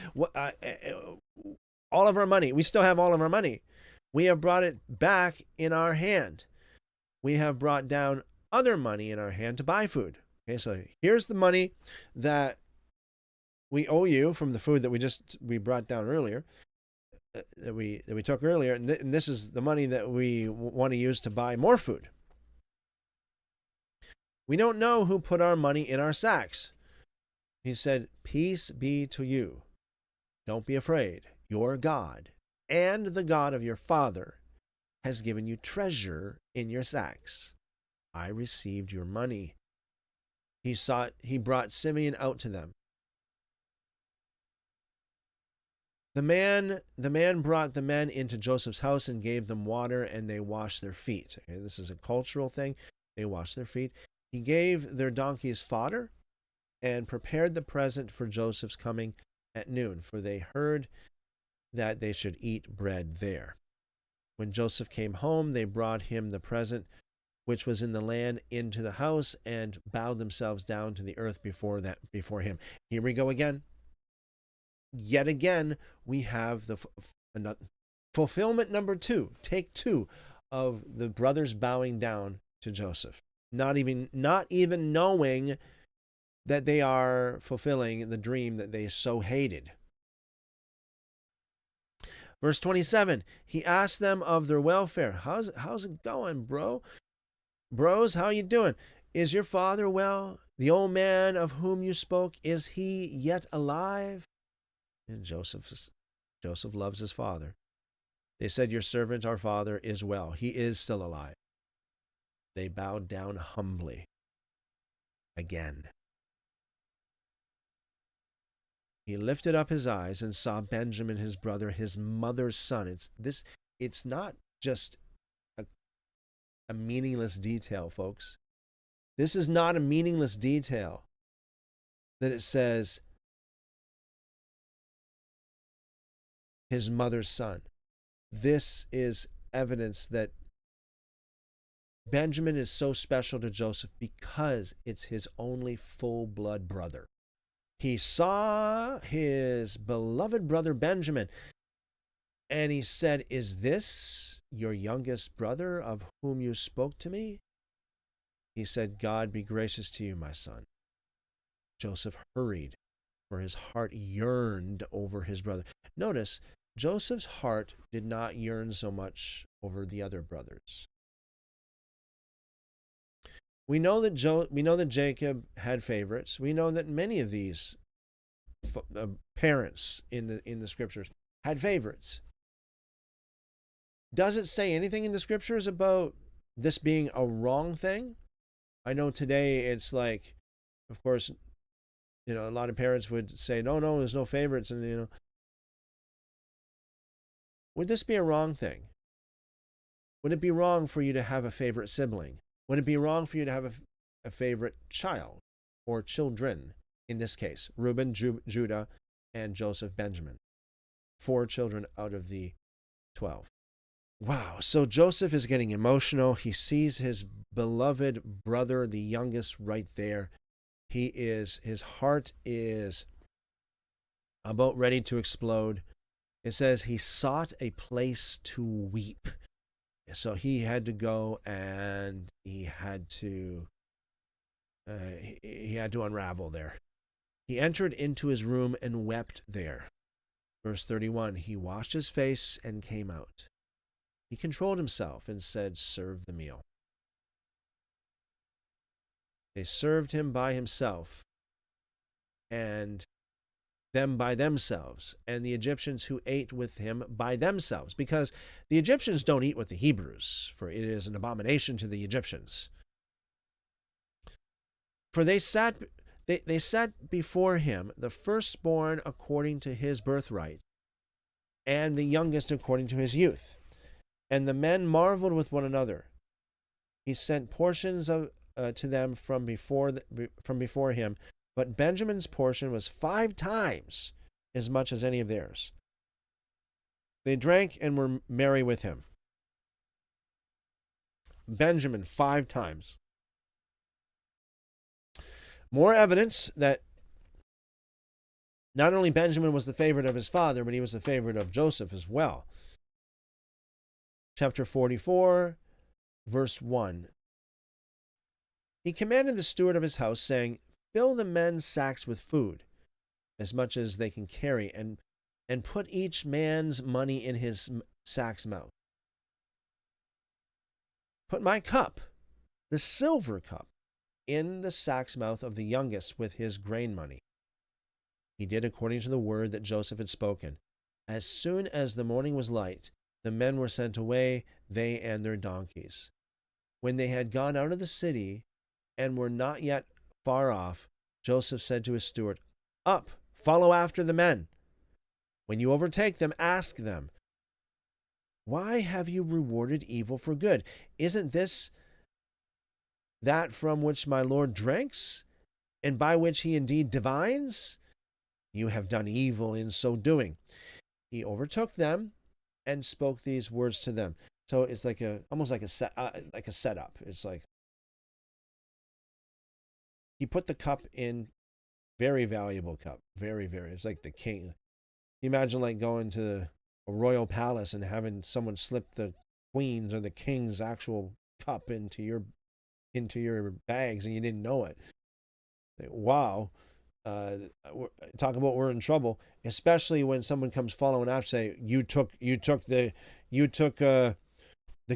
All of our money. We still have all of our money. We have brought it back in our hand. We have brought down other money in our hand to buy food. Okay, so here's the money that we owe you from the food that we brought down earlier, that we took earlier, and this is the money that we want to use to buy more food. We don't know who put our money in our sacks. He said, "Peace be to you. Don't be afraid. Your God and the God of your father has given you treasure in your sacks. I received your money." He brought Simeon out to them. The man brought the men into Joseph's house and gave them water, and they washed their feet. Okay, this is a cultural thing. They washed their feet. He gave their donkeys fodder and prepared the present for Joseph's coming at noon, for they heard that they should eat bread there. When Joseph came home, they brought him the present which was in the land into the house and bowed themselves down to the earth before him. Here we go again. Yet again, we have the fulfillment number 2, take 2 of the brothers bowing down to Joseph, not even knowing that they are fulfilling the dream that they so hated. Verse 27, he asked them of their welfare. How's it going, bros? How you doing? Is your father well? The old man of whom you spoke, is he yet alive? And Joseph loves his father. They said, your servant, our father, is well. He is still alive. They bowed down humbly. Again. He lifted up his eyes and saw Benjamin, his brother, his mother's son. It's not just a meaningless detail, folks. This is not a meaningless detail that it says his mother's son. This is evidence that Benjamin is so special to Joseph because it's his only full-blood brother. He saw his beloved brother Benjamin, and he said, is this your youngest brother of whom you spoke to me? He said, God be gracious to you, my son. Joseph hurried, for his heart yearned over his brother. Notice, Joseph's heart did not yearn so much over the other brothers. We know that Jacob had favorites. We know that many of these parents in the scriptures had favorites. Does it say anything in the scriptures about this being a wrong thing? I know today it's like, of course, a lot of parents would say, no, there's no favorites, and would this be a wrong thing? Would it be wrong for you to have a favorite sibling? Would it be wrong for you to have a favorite child or children? In this case, Reuben, Judah, and Joseph, Benjamin. 4 children out of the 12. Wow. So Joseph is getting emotional. He sees his beloved brother, the youngest, right there. His heart is about ready to explode. It says he sought a place to weep. So he had to go and he had to unravel there. He entered into his room and wept there. Verse 31, he washed his face and came out. He controlled himself and said, serve the meal. They served him by himself and them by themselves, and the Egyptians who ate with him by themselves, because the Egyptians don't eat with the Hebrews, for it is an abomination to the Egyptians. For they sat before him, the firstborn according to his birthright, and the youngest according to his youth. And the men marveled with one another. He sent portions to them from before him, but Benjamin's portion was 5 times as much as any of theirs. They drank and were merry with him. Benjamin 5 times. More evidence that not only Benjamin was the favorite of his father, but he was the favorite of Joseph as well. Chapter 44, verse 1. He commanded the steward of his house, saying, "Fill the men's sacks with food, as much as they can carry, and put each man's money in his sack's mouth. Put my cup, the silver cup, in the sack's mouth of the youngest with his grain money." He did according to the word that Joseph had spoken. As soon as the morning was light, the men were sent away, they and their donkeys. When they had gone out of the city and were not yet far off, Joseph said to his steward, "Up, follow after the men. When you overtake them, ask them, 'Why have you rewarded evil for good? Isn't this that from which my Lord drinks, and by which he indeed divines? You have done evil in so doing.' He overtook them and spoke these words to them." So it's like almost like a setup. It's like he put the cup in, very valuable cup, very, very. It's like the king. You imagine like going to a royal palace and having someone slip the queen's or the king's actual cup into your bags and you didn't know it. Like, wow. Talk about we're in trouble, especially when someone comes following after, say, you took the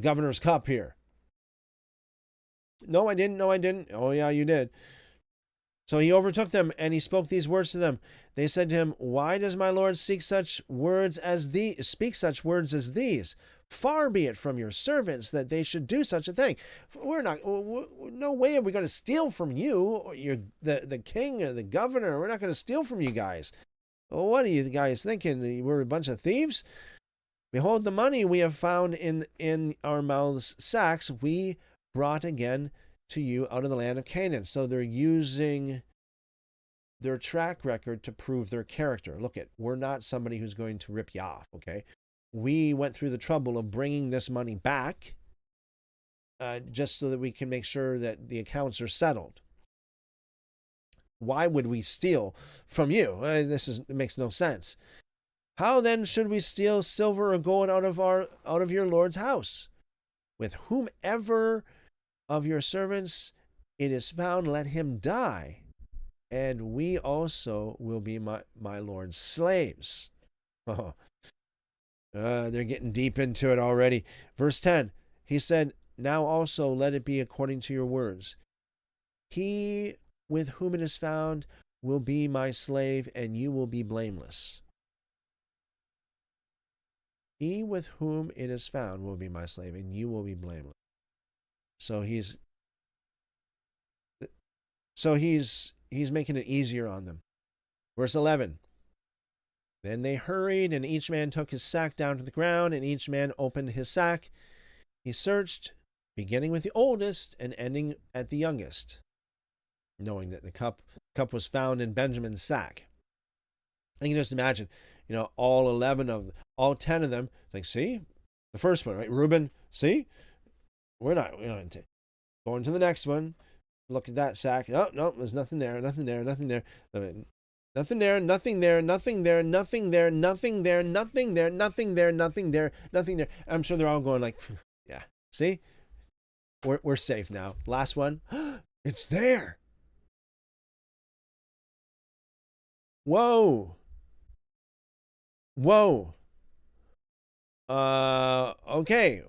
governor's cup here. No, I didn't. Oh yeah, you did. So he overtook them and he spoke these words to them. They said to him, "Why does my Lord speak such words as these? Far be it from your servants that they should do such a thing. No way are we going to steal from you, or the king or the governor. We're not going to steal from you guys. Well, what are you guys thinking? We're a bunch of thieves? Behold, the money we have found in our mouths' sacks, we brought again to you out of the land of Canaan." So they're using their track record to prove their character. Look, we're not somebody who's going to rip you off, okay? We went through the trouble of bringing this money back just so that we can make sure that the accounts are settled. Why would we steal from you? It makes no sense. How then should we steal silver or gold out of your Lord's house? With whomever of your servants it is found, let him die, and we also will be my Lord's slaves. Oh, they're getting deep into it already. Verse 10, he said, "Now also let it be according to your words. He with whom it is found will be my slave, and you will be blameless." He with whom it is found will be my slave, and you will be blameless. So he's making it easier on them. Verse 11. Then they hurried, and each man took his sack down to the ground, and each man opened his sack. He searched, beginning with the oldest and ending at the youngest, knowing that the cup was found in Benjamin's sack. I can just imagine, all 10 of them, like, see, the first one, right? Reuben, see, we're not going to the next one. Look at that sack. No, there's nothing there. Nothing there. Nothing there. Nothing there. Nothing there. Nothing there. Nothing there. Nothing there. Nothing there. Nothing there. Nothing there. Nothing there. I'm sure they're all going like, yeah. See, we're safe now. Last one. It's there. Whoa. Okay.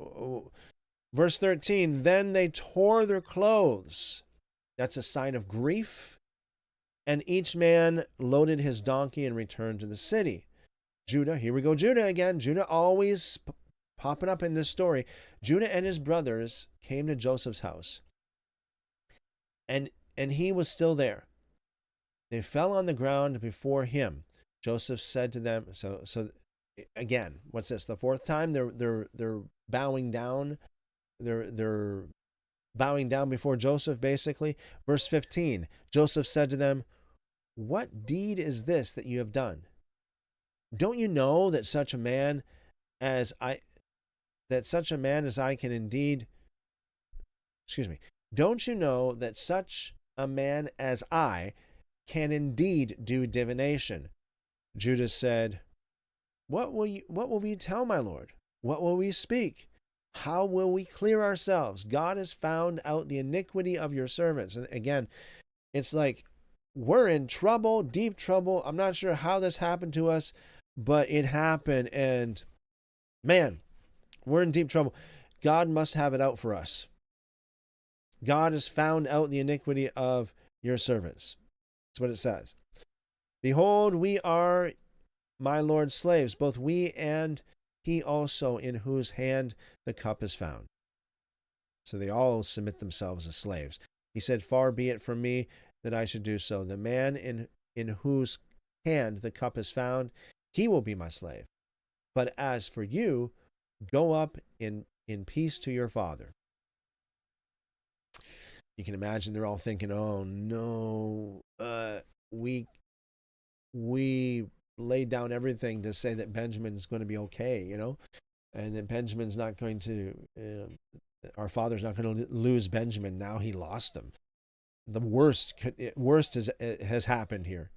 Verse 13. Then they tore their clothes. That's a sign of grief. And each man loaded his donkey and returned to the city. Judah, here we go, Judah again. Judah always popping up in this story. Judah and his brothers came to Joseph's house. And he was still there. They fell on the ground before him. Joseph said to them, so again, what's this? The fourth time they're bowing down. They're bowing down before Joseph, basically. Verse 15, Joseph said to them, "What deed is this that you have done? Don't you know that such a man as I can indeed excuse me, don't you know that such a man as I can indeed do divination? Judah said, what will we tell, my lord? What will we speak? How will we clear ourselves? God has found out the iniquity of your servants. And again, it's like we're in trouble, deep trouble. I'm not sure how this happened to us, but it happened. And man, we're in deep trouble. God must have it out for us. God has found out the iniquity of your servants. That's what it says. Behold, we are my Lord's slaves, both we and he also, in whose hand the cup is found. So they all submit themselves as slaves. He said, far be it from me that I should do so. The man in whose hand the cup is found, he will be my slave. But as for you, go up in peace to your father. You can imagine they're all thinking, oh no, we laid down everything to say that Benjamin's going to be okay, you know, and that Benjamin's not going to, our father's not going to lose Benjamin. Now he lost him. The worst has happened here.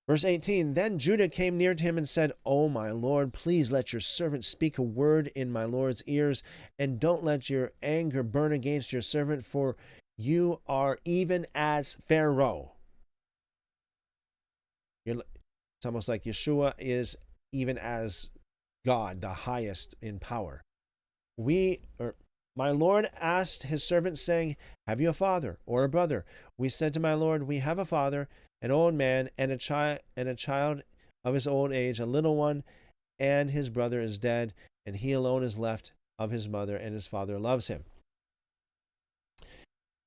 Verse 18, then Judah came near to him and said, O my Lord, please let your servant speak a word in my Lord's ears, and don't let your anger burn against your servant, for you are even as Pharaoh. It's almost like Yeshua is even as God, the highest in power. My Lord asked his servant, saying, have you a father or a brother? We said to my Lord, we have a father, an old man, and a child of his old age, a little one, and his brother is dead, and he alone is left of his mother, and his father loves him.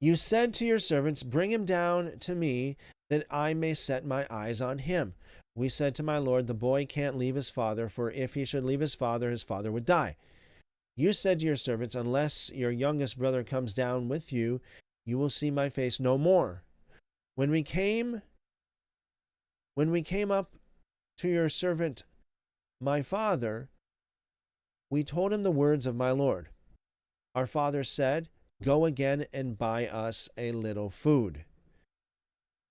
You said to your servants, bring him down to me, that I may set my eyes on him. We said to my Lord, the boy can't leave his father, for if he should leave his father would die. You said to your servants, unless your youngest brother comes down with you, you will see my face no more. When we came up to your servant, my father, we told him the words of my Lord. Our father said, go again and buy us a little food.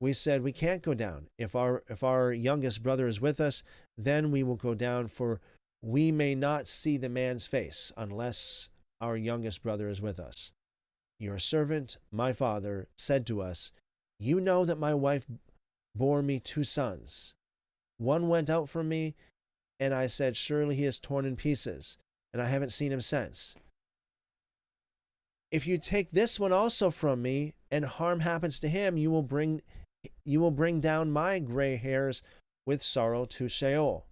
We said, we can't go down. If our youngest brother is with us, then we will go down, for we may not see the man's face unless our youngest brother is with us. Your servant, my father, said to us, you know that my wife bore me 2 sons. One went out from me, and I said, surely he is torn in pieces, and I haven't seen him since. If you take this one also from me, and harm happens to him, you will bring down my gray hairs with sorrow to Sheol.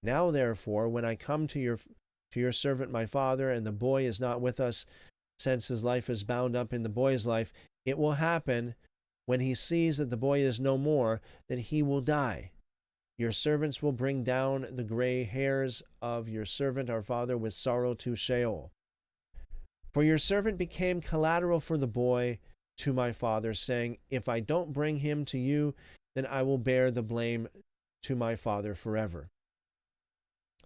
Now, therefore, when I come to your servant my father, and the boy is not with us, since his life is bound up in the boy's life, it will happen, when he sees that the boy is no more, that he will die. Your servants will bring down the gray hairs of your servant our father with sorrow to Sheol. For your servant became collateral for the boy to my father, saying, if I don't bring him to you, then I will bear the blame to my father forever.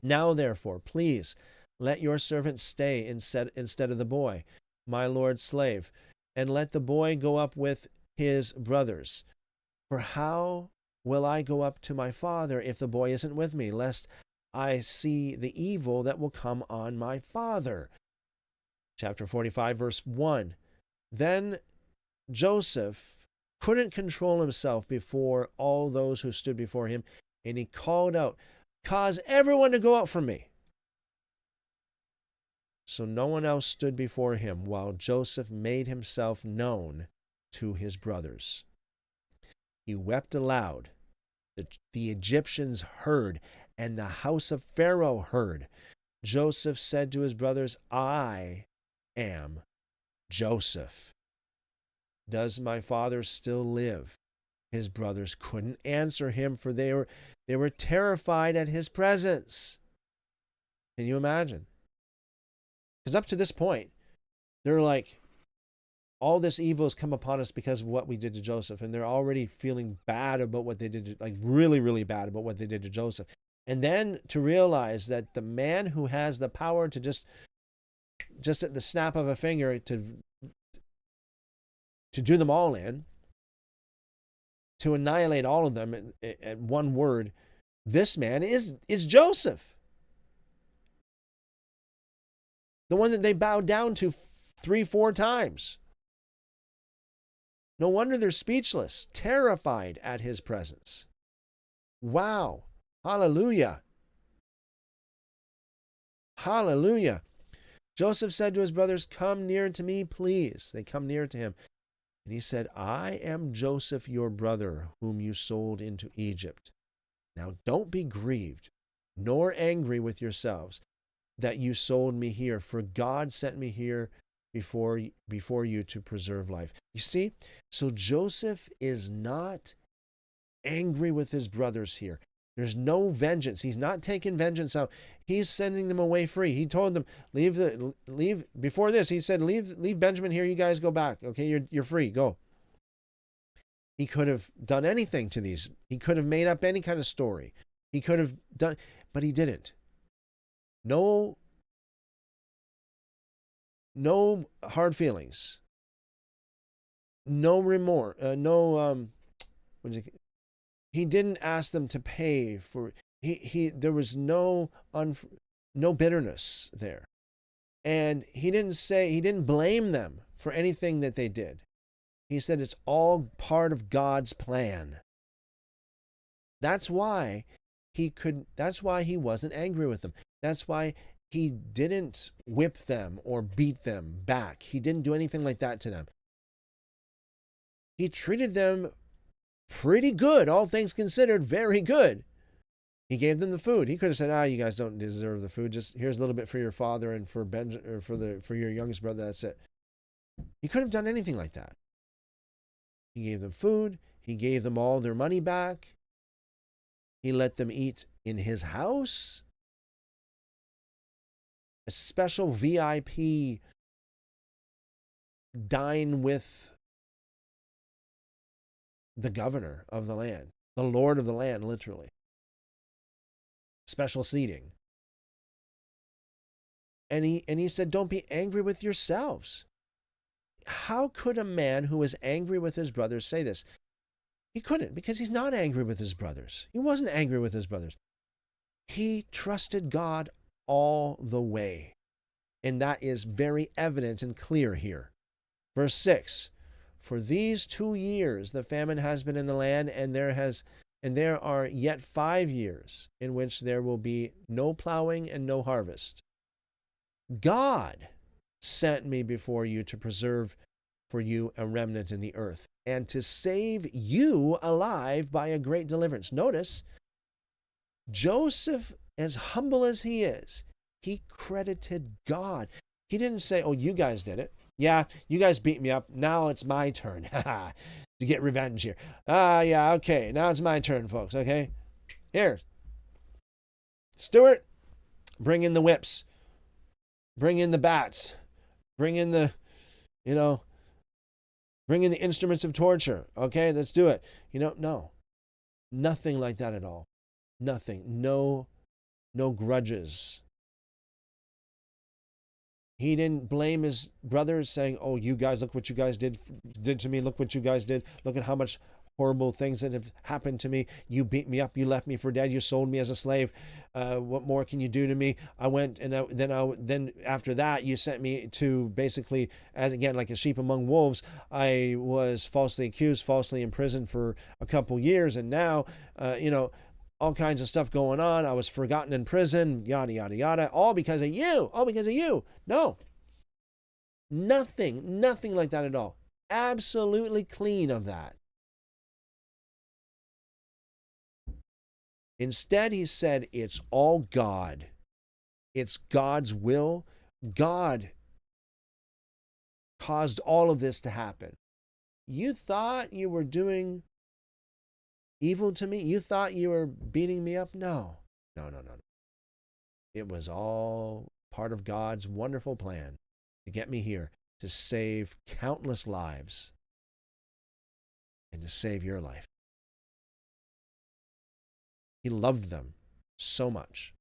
Now, therefore, please let your servant stay instead of the boy, my Lord's slave, and let the boy go up with his brothers. For how will I go up to my father if the boy isn't with me, lest I see the evil that will come on my father? Chapter 45, verse 1. Then Joseph couldn't control himself before all those who stood before him, and he called out, cause everyone to go out from me. So no one else stood before him, while Joseph made himself known to his brothers. He wept aloud. The Egyptians heard, and the house of Pharaoh heard. Joseph said to his brothers, I am Joseph. Does my father still live? His brothers couldn't answer him, for they were terrified at his presence. Can you imagine? Because up to this point, they're like, all this evil has come upon us because of what we did to Joseph. And they're already feeling bad about what they did, like really, really bad about what they did to Joseph. And then to realize that the man who has the power to just just at the snap of a finger to do them all in, to annihilate all of them at one word. This man is Joseph, the one that they bowed down to 3-4 times. No wonder they're speechless, terrified at his presence. Wow. Hallelujah. Hallelujah. Joseph said to his brothers, "Come near to me, please." They come near to him. And he said, "I am Joseph, your brother, whom you sold into Egypt. Now don't be grieved, nor angry with yourselves that you sold me here, for God sent me here before you to preserve life." You see, so Joseph is not angry with his brothers here. There's no vengeance. He's not taking vengeance out. He's sending them away free. He told them, leave. Before this, he said, leave Benjamin here. You guys go back. Okay, you're free. Go. He could have done anything to these. He could have made up any kind of story. He could have done, but he didn't. No hard feelings. No remorse. He didn't ask them to pay for. There was no bitterness there, and he didn't blame them for anything that they did. He said it's all part of God's plan. That's why That's why he wasn't angry with them. That's why he didn't whip them or beat them back. He didn't do anything like that to them. He treated them pretty good, all things considered, very good. He gave them the food. He could have said, you guys don't deserve the food. Just here's a little bit for your father and for for your youngest brother. That's it. He could have done anything like that. He gave them food. He gave them all their money back. He let them eat in his house. A special VIP dine with the governor of the land, the Lord of the land, literally. Special seating. And he said, don't be angry with yourselves. How could a man who is angry with his brothers say this? He couldn't, because he's not angry with his brothers. He wasn't angry with his brothers. He trusted God all the way. And that is very evident and clear here. Verse 6, for these 2 years the famine has been in the land, and there are yet 5 years in which there will be no plowing and no harvest. God sent me before you to preserve for you a remnant in the earth, and to save you alive by a great deliverance. Notice, Joseph, as humble as he is, he credited God. He didn't say, you guys did it. Yeah, you guys beat me up. Now it's my turn to get revenge here. Yeah, okay. Now it's my turn, folks, okay? Here. Stuart, bring in the whips. Bring in the bats. Bring in the instruments of torture. Okay, let's do it. No. Nothing like that at all. Nothing. No grudges. He didn't blame his brothers, saying, you guys, look what you guys did to me. Look what you guys did. Look at how much horrible things that have happened to me. You beat me up. You left me for dead. You sold me as a slave. What more can you do to me? I went, and then after that, you sent me to basically, as again, like a sheep among wolves. I was falsely accused, falsely imprisoned for a couple years, and now, all kinds of stuff going on. I was forgotten in prison, yada, yada, yada, all because of you. All because of you. No. Nothing like that at all. Absolutely clean of that. Instead, he said, it's all God. It's God's will. God caused all of this to happen. You thought you were doing evil to me? You thought you were beating me up? No. It was all part of God's wonderful plan to get me here, to save countless lives, and to save your life. He loved them so much.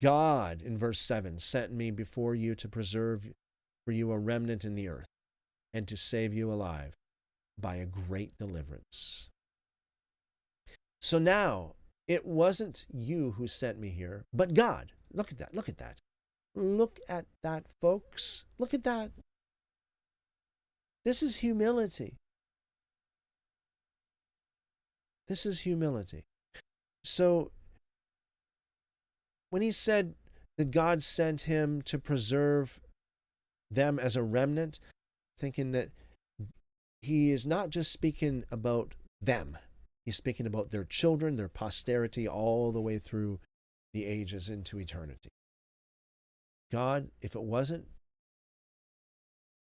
God, in verse 7, sent me before you to preserve for you a remnant in the earth and to save you alive by a great deliverance. So now, it wasn't you who sent me here, but God. Look at that. Look at that. Look at that, folks. Look at that. This is humility. This is humility. So, when he said that God sent him to preserve them as a remnant, thinking that he is not just speaking about them. He's speaking about their children, their posterity, all the way through the ages into eternity. God, if it wasn't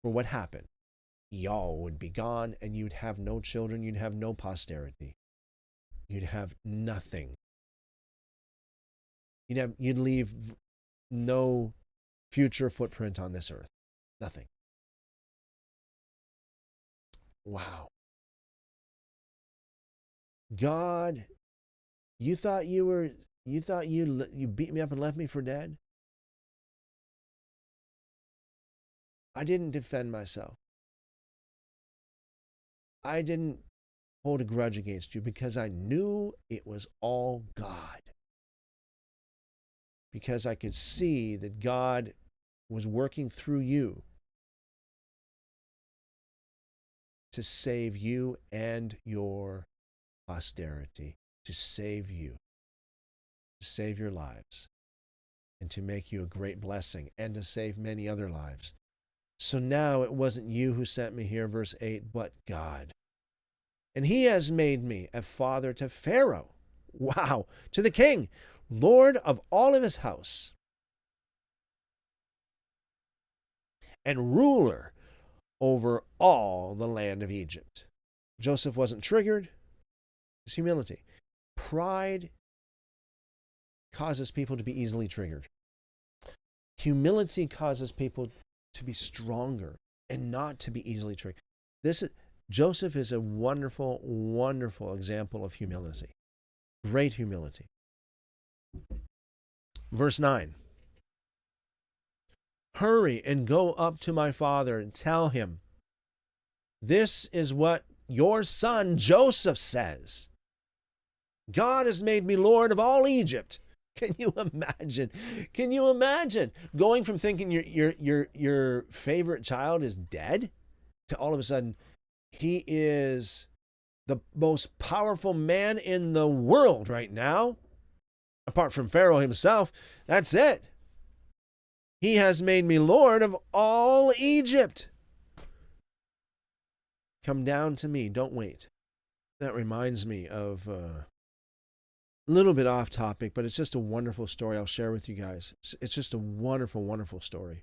for what happened, y'all would be gone and you'd have no children, you'd have no posterity. You'd have nothing. You'd leave no future footprint on this earth. Nothing. Wow. God, you thought you beat me up and left me for dead? I didn't defend myself. I didn't hold a grudge against you because I knew it was all God. Because I could see that God was working through you to save you and your posterity, to save you, to save your lives, and to make you a great blessing, and to save many other lives. So now it wasn't you who sent me here, verse 8, but God. And he has made me a father to Pharaoh. Wow, to the king, Lord of all of his house, and ruler over all the land of Egypt. Joseph wasn't triggered. It's humility. Pride causes people to be easily triggered. Humility causes people to be stronger and not to be easily triggered. Joseph is a wonderful, wonderful example of humility. Great humility. Verse 9. Hurry and go up to my father and tell him, this is what your son Joseph says. God has made me Lord of all Egypt. Can you imagine? Can you imagine going from thinking your favorite child is dead to all of a sudden he is the most powerful man in the world right now, apart from Pharaoh himself? That's it. He has made me Lord of all Egypt. Come down to me. Don't wait. That reminds me of a little bit off topic, but it's just a wonderful story I'll share with you guys. It's just a wonderful, wonderful story.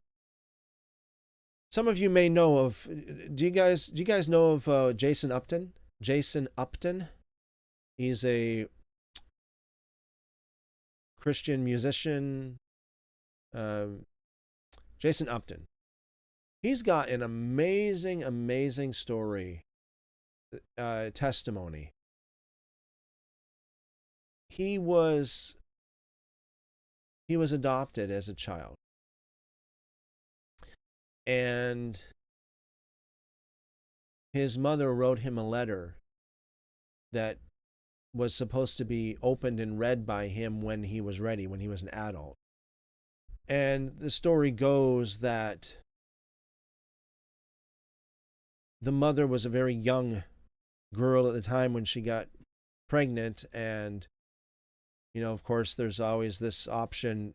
Some of you may know of, do you guys know of Jason Upton? Jason Upton. He's a Christian musician. Jason Upton. He's got an amazing, amazing story, testimony. He was adopted as a child. And his mother wrote him a letter that was supposed to be opened and read by him when he was ready, when he was an adult. And the story goes that the mother was a very young girl at the time when she got pregnant, and of course there's always this option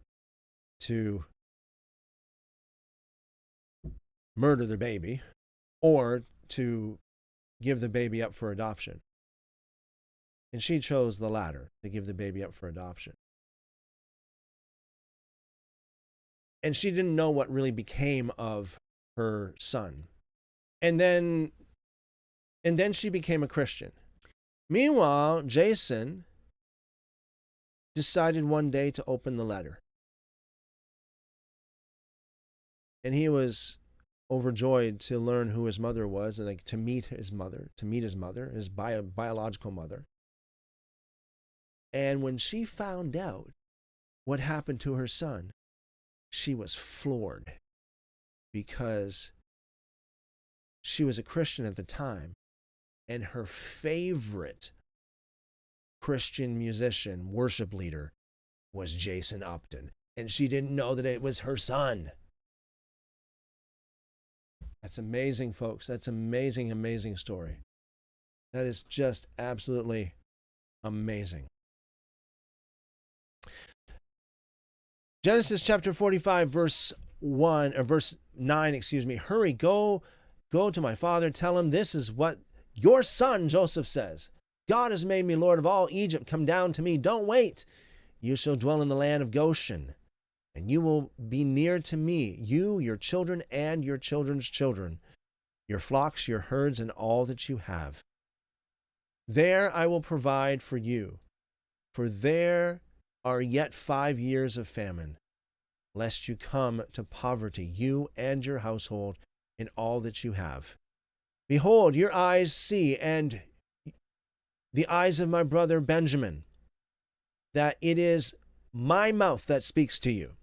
to murder the baby or to give the baby up for adoption. And she chose the latter, to give the baby up for adoption. And she didn't know what really became of her son. And then she became a Christian. Meanwhile, Jason decided one day to open the letter. And he was overjoyed to learn who his mother was and to meet his mother, his biological mother. And when she found out what happened to her son? She was floored because she was a Christian at the time, and her favorite Christian musician, worship leader, was Jason Upton, and she didn't know that it was her son. That's amazing, folks. That's amazing, amazing story. That is just absolutely amazing. Genesis chapter 45, verse 9, Hurry, go to my father, tell him this is what your son Joseph says. God has made me Lord of all Egypt. Come down to me. Don't wait. You shall dwell in the land of Goshen, and you will be near to me, you, your children, and your children's children, your flocks, your herds, and all that you have. There I will provide for you, for there are yet 5 years of famine, lest you come to poverty, you and your household, in all that you have. Behold, your eyes see, and the eyes of my brother Benjamin, that it is my mouth that speaks to you.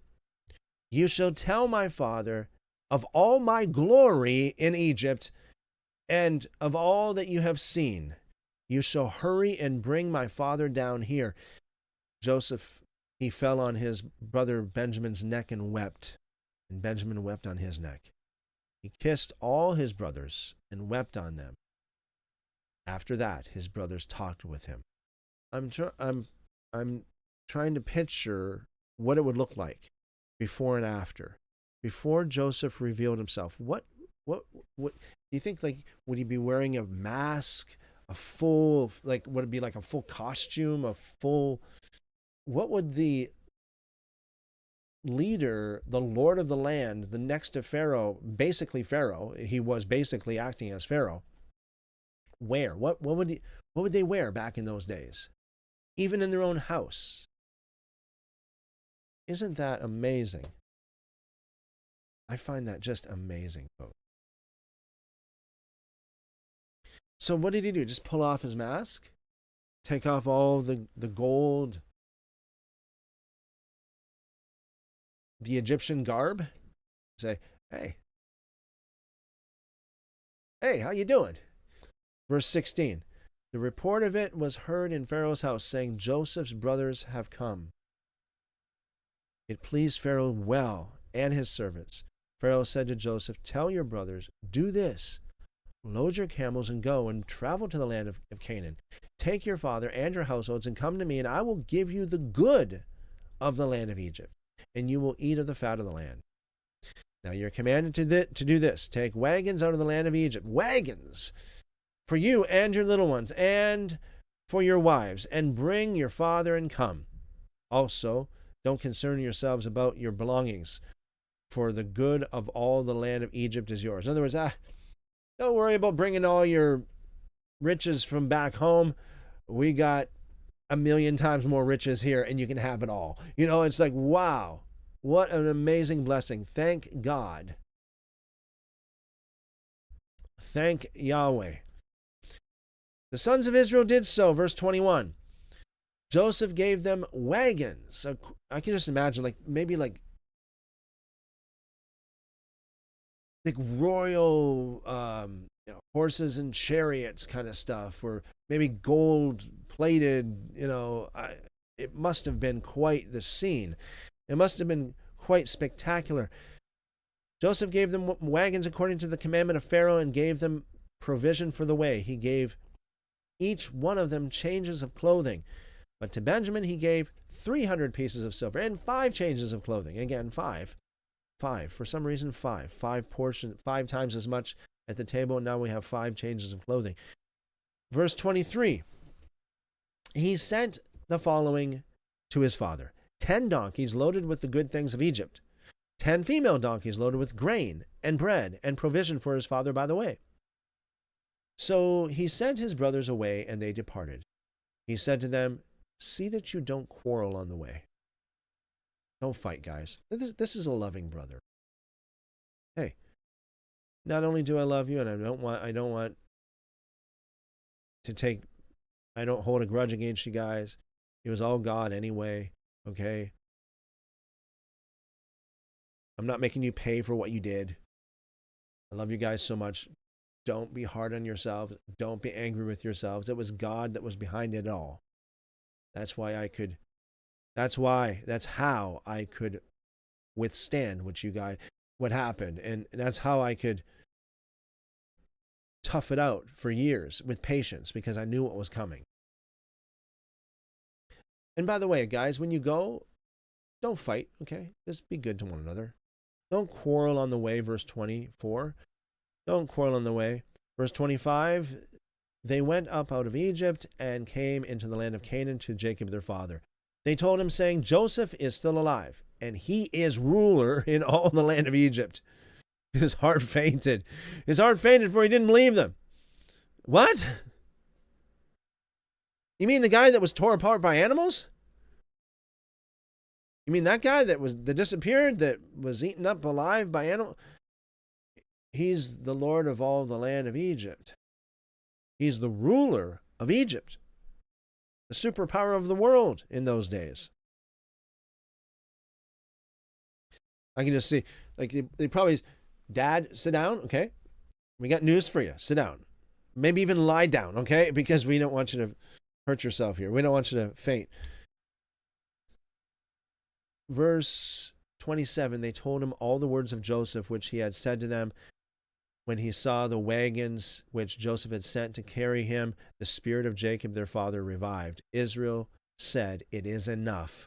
You shall tell my father of all my glory in Egypt, and of all that you have seen. You shall hurry and bring my father down here. Joseph, he fell on his brother Benjamin's neck and wept, and Benjamin wept on his neck. He kissed all his brothers and wept on them. After that, his brothers talked with him. I'm trying to picture what it would look like before and after. Before Joseph revealed himself, what do you think? Like, would he be wearing a mask, a full, like, would it be like a full costume, what would the leader, the Lord of the land, the next to Pharaoh, he was basically acting as Pharaoh, wear? What would they wear back in those days? Even in their own house. Isn't that amazing? I find that just amazing, folks. So what did he do? Just pull off his mask? Take off all the gold, the Egyptian garb? Say, hey, how you doing? Verse 16. The report of it was heard in Pharaoh's house, saying, Joseph's brothers have come. It pleased Pharaoh well and his servants. Pharaoh said to Joseph, tell your brothers, do this. Load your camels and go and travel to the land of Canaan. Take your father and your households and come to me, and I will give you the good of the land of Egypt, and you will eat of the fat of the land. Now you're commanded to do this. Take wagons out of the land of Egypt, wagons, for you and your little ones, and for your wives, and bring your father and come. Also, don't concern yourselves about your belongings, for the good of all the land of Egypt is yours. In other words, don't worry about bringing all your riches from back home. We got 1,000,000 times more riches here, and you can have it all. You know, it's like, wow, what an amazing blessing. Thank God. Thank Yahweh. The sons of Israel did so. Verse 21. Joseph gave them wagons. I can just imagine, maybe royal horses and chariots kind of stuff, or maybe gold plated. It must have been quite the scene. It must have been quite spectacular. Joseph gave them wagons according to the commandment of Pharaoh, and gave them provision for the way. He gave each one of them changes of clothing. But to Benjamin he gave 300 pieces of silver and 5 changes of clothing. Again, 5. For some reason, 5 portions, 5 times as much at the table, and now we have 5 changes of clothing. Verse 23. He sent the following to his father: 10 donkeys loaded with the good things of Egypt, 10 female donkeys loaded with grain and bread and provision for his father by the way. So he sent his brothers away, and they departed. He said to them, see that you don't quarrel on the way. Don't fight, guys. This is a loving brother. Hey, not only do I love you, and I don't hold a grudge against you guys. It was all God anyway, okay? I'm not making you pay for what you did. I love you guys so much. Don't be hard on yourselves. Don't be angry with yourselves. It was God that was behind it all. That's how I could withstand what happened. And that's how I could tough it out for years with patience, because I knew what was coming. And by the way, guys, when you go, don't fight, okay? Just be good to one another. Don't quarrel on the way, verse 24. Don't quarrel on the way. Verse 25, they went up out of Egypt and came into the land of Canaan to Jacob their father. They told him, saying, Joseph is still alive, and he is ruler in all the land of Egypt. His heart fainted. His heart fainted, for he didn't believe them. What? You mean the guy that was torn apart by animals? You mean that guy that disappeared, that was eaten up alive by animals? He's the Lord of all the land of Egypt. He's the ruler of Egypt, the superpower of the world in those days. I can just see, like, they probably, Dad, sit down, okay? We got news for you. Sit down. Maybe even lie down, okay? Because we don't want you to hurt yourself here. We don't want you to faint. Verse 27, they told him all the words of Joseph, which he had said to them. When he saw the wagons which Joseph had sent to carry him, the spirit of Jacob their father revived. Israel said, it is enough.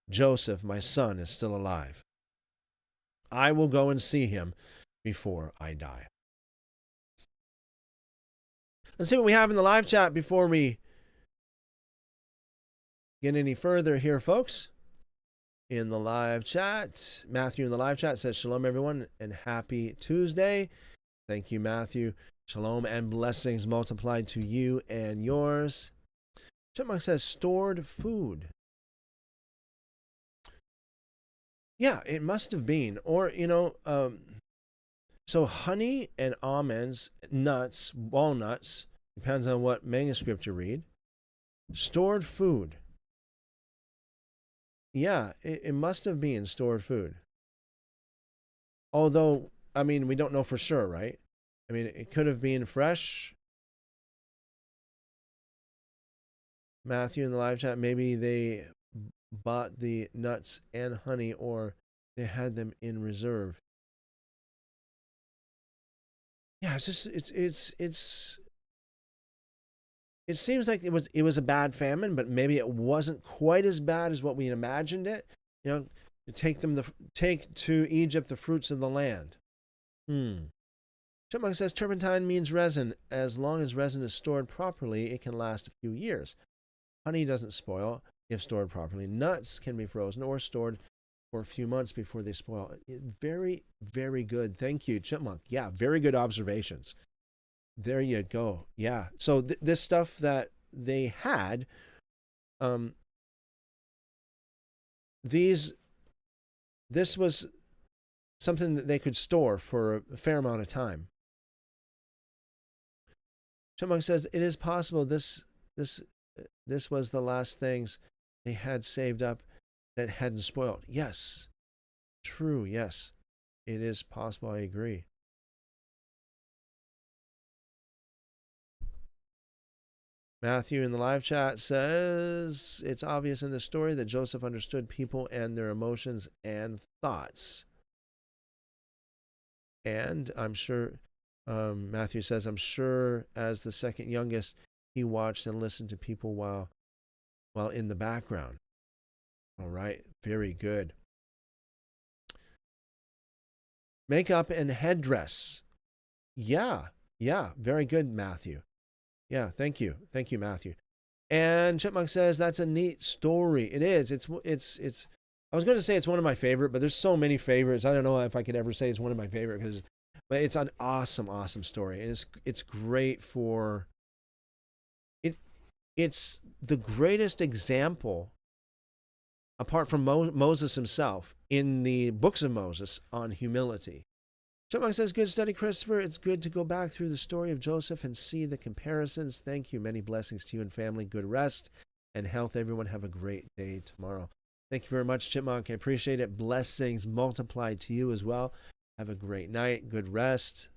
Joseph, my son, is still alive. I will go and see him before I die. Let's see what we have in the live chat before we get any further here, folks. In the live chat, Matthew in the live chat says, shalom, everyone, and happy Tuesday. Thank you, Matthew. Shalom and blessings multiplied to you and yours. Chipmunk says, stored food. Yeah, it must have been. Or, so honey and almonds, nuts, walnuts, depends on what manuscript you read. Stored food. Yeah, it must have been stored food. Although, we don't know for sure, right? It could have been fresh. Matthew in the live chat, maybe they bought the nuts and honey, or they had them in reserve. Yeah, it's just it seems like it was a bad famine, but maybe it wasn't quite as bad as what we imagined it. To take to Egypt the fruits of the land. Chipmunk says turpentine means resin. As long as resin is stored properly, it can last a few years. Honey doesn't spoil if stored properly. Nuts can be frozen or stored for a few months before they spoil. Very, very good. Thank you, Chipmunk. Yeah, very good observations. There you go. Yeah. So this stuff that they had, this was something that they could store for a fair amount of time. Chipmunk says it is possible this was the last things they had saved up that hadn't spoiled. Yes. True. Yes. It is possible. I agree. Matthew in the live chat says, it's obvious in the story that Joseph understood people and their emotions and thoughts. And I'm sure, Matthew says, I'm sure as the second youngest, he watched and listened to people while in the background. All right, very good. Makeup and headdress. Yeah, very good, Matthew. Yeah, thank you, Matthew. And Chipmunk says that's a neat story. It is. It's. I was going to say it's one of my favorite, but there's so many favorites. I don't know if I could ever say it's one of my favorite but it's an awesome, awesome story, and it's great for. It's the greatest example, apart from Moses himself, in the books of Moses on humility. Chipmunk says, good study, Christopher. It's good to go back through the story of Joseph and see the comparisons. Thank you. Many blessings to you and family. Good rest and health. Everyone have a great day tomorrow. Thank you very much, Chipmunk. I appreciate it. Blessings multiplied to you as well. Have a great night, good rest.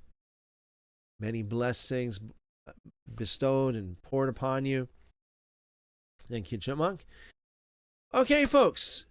Many blessings bestowed and poured upon you. Thank you, Chipmunk. Okay, folks,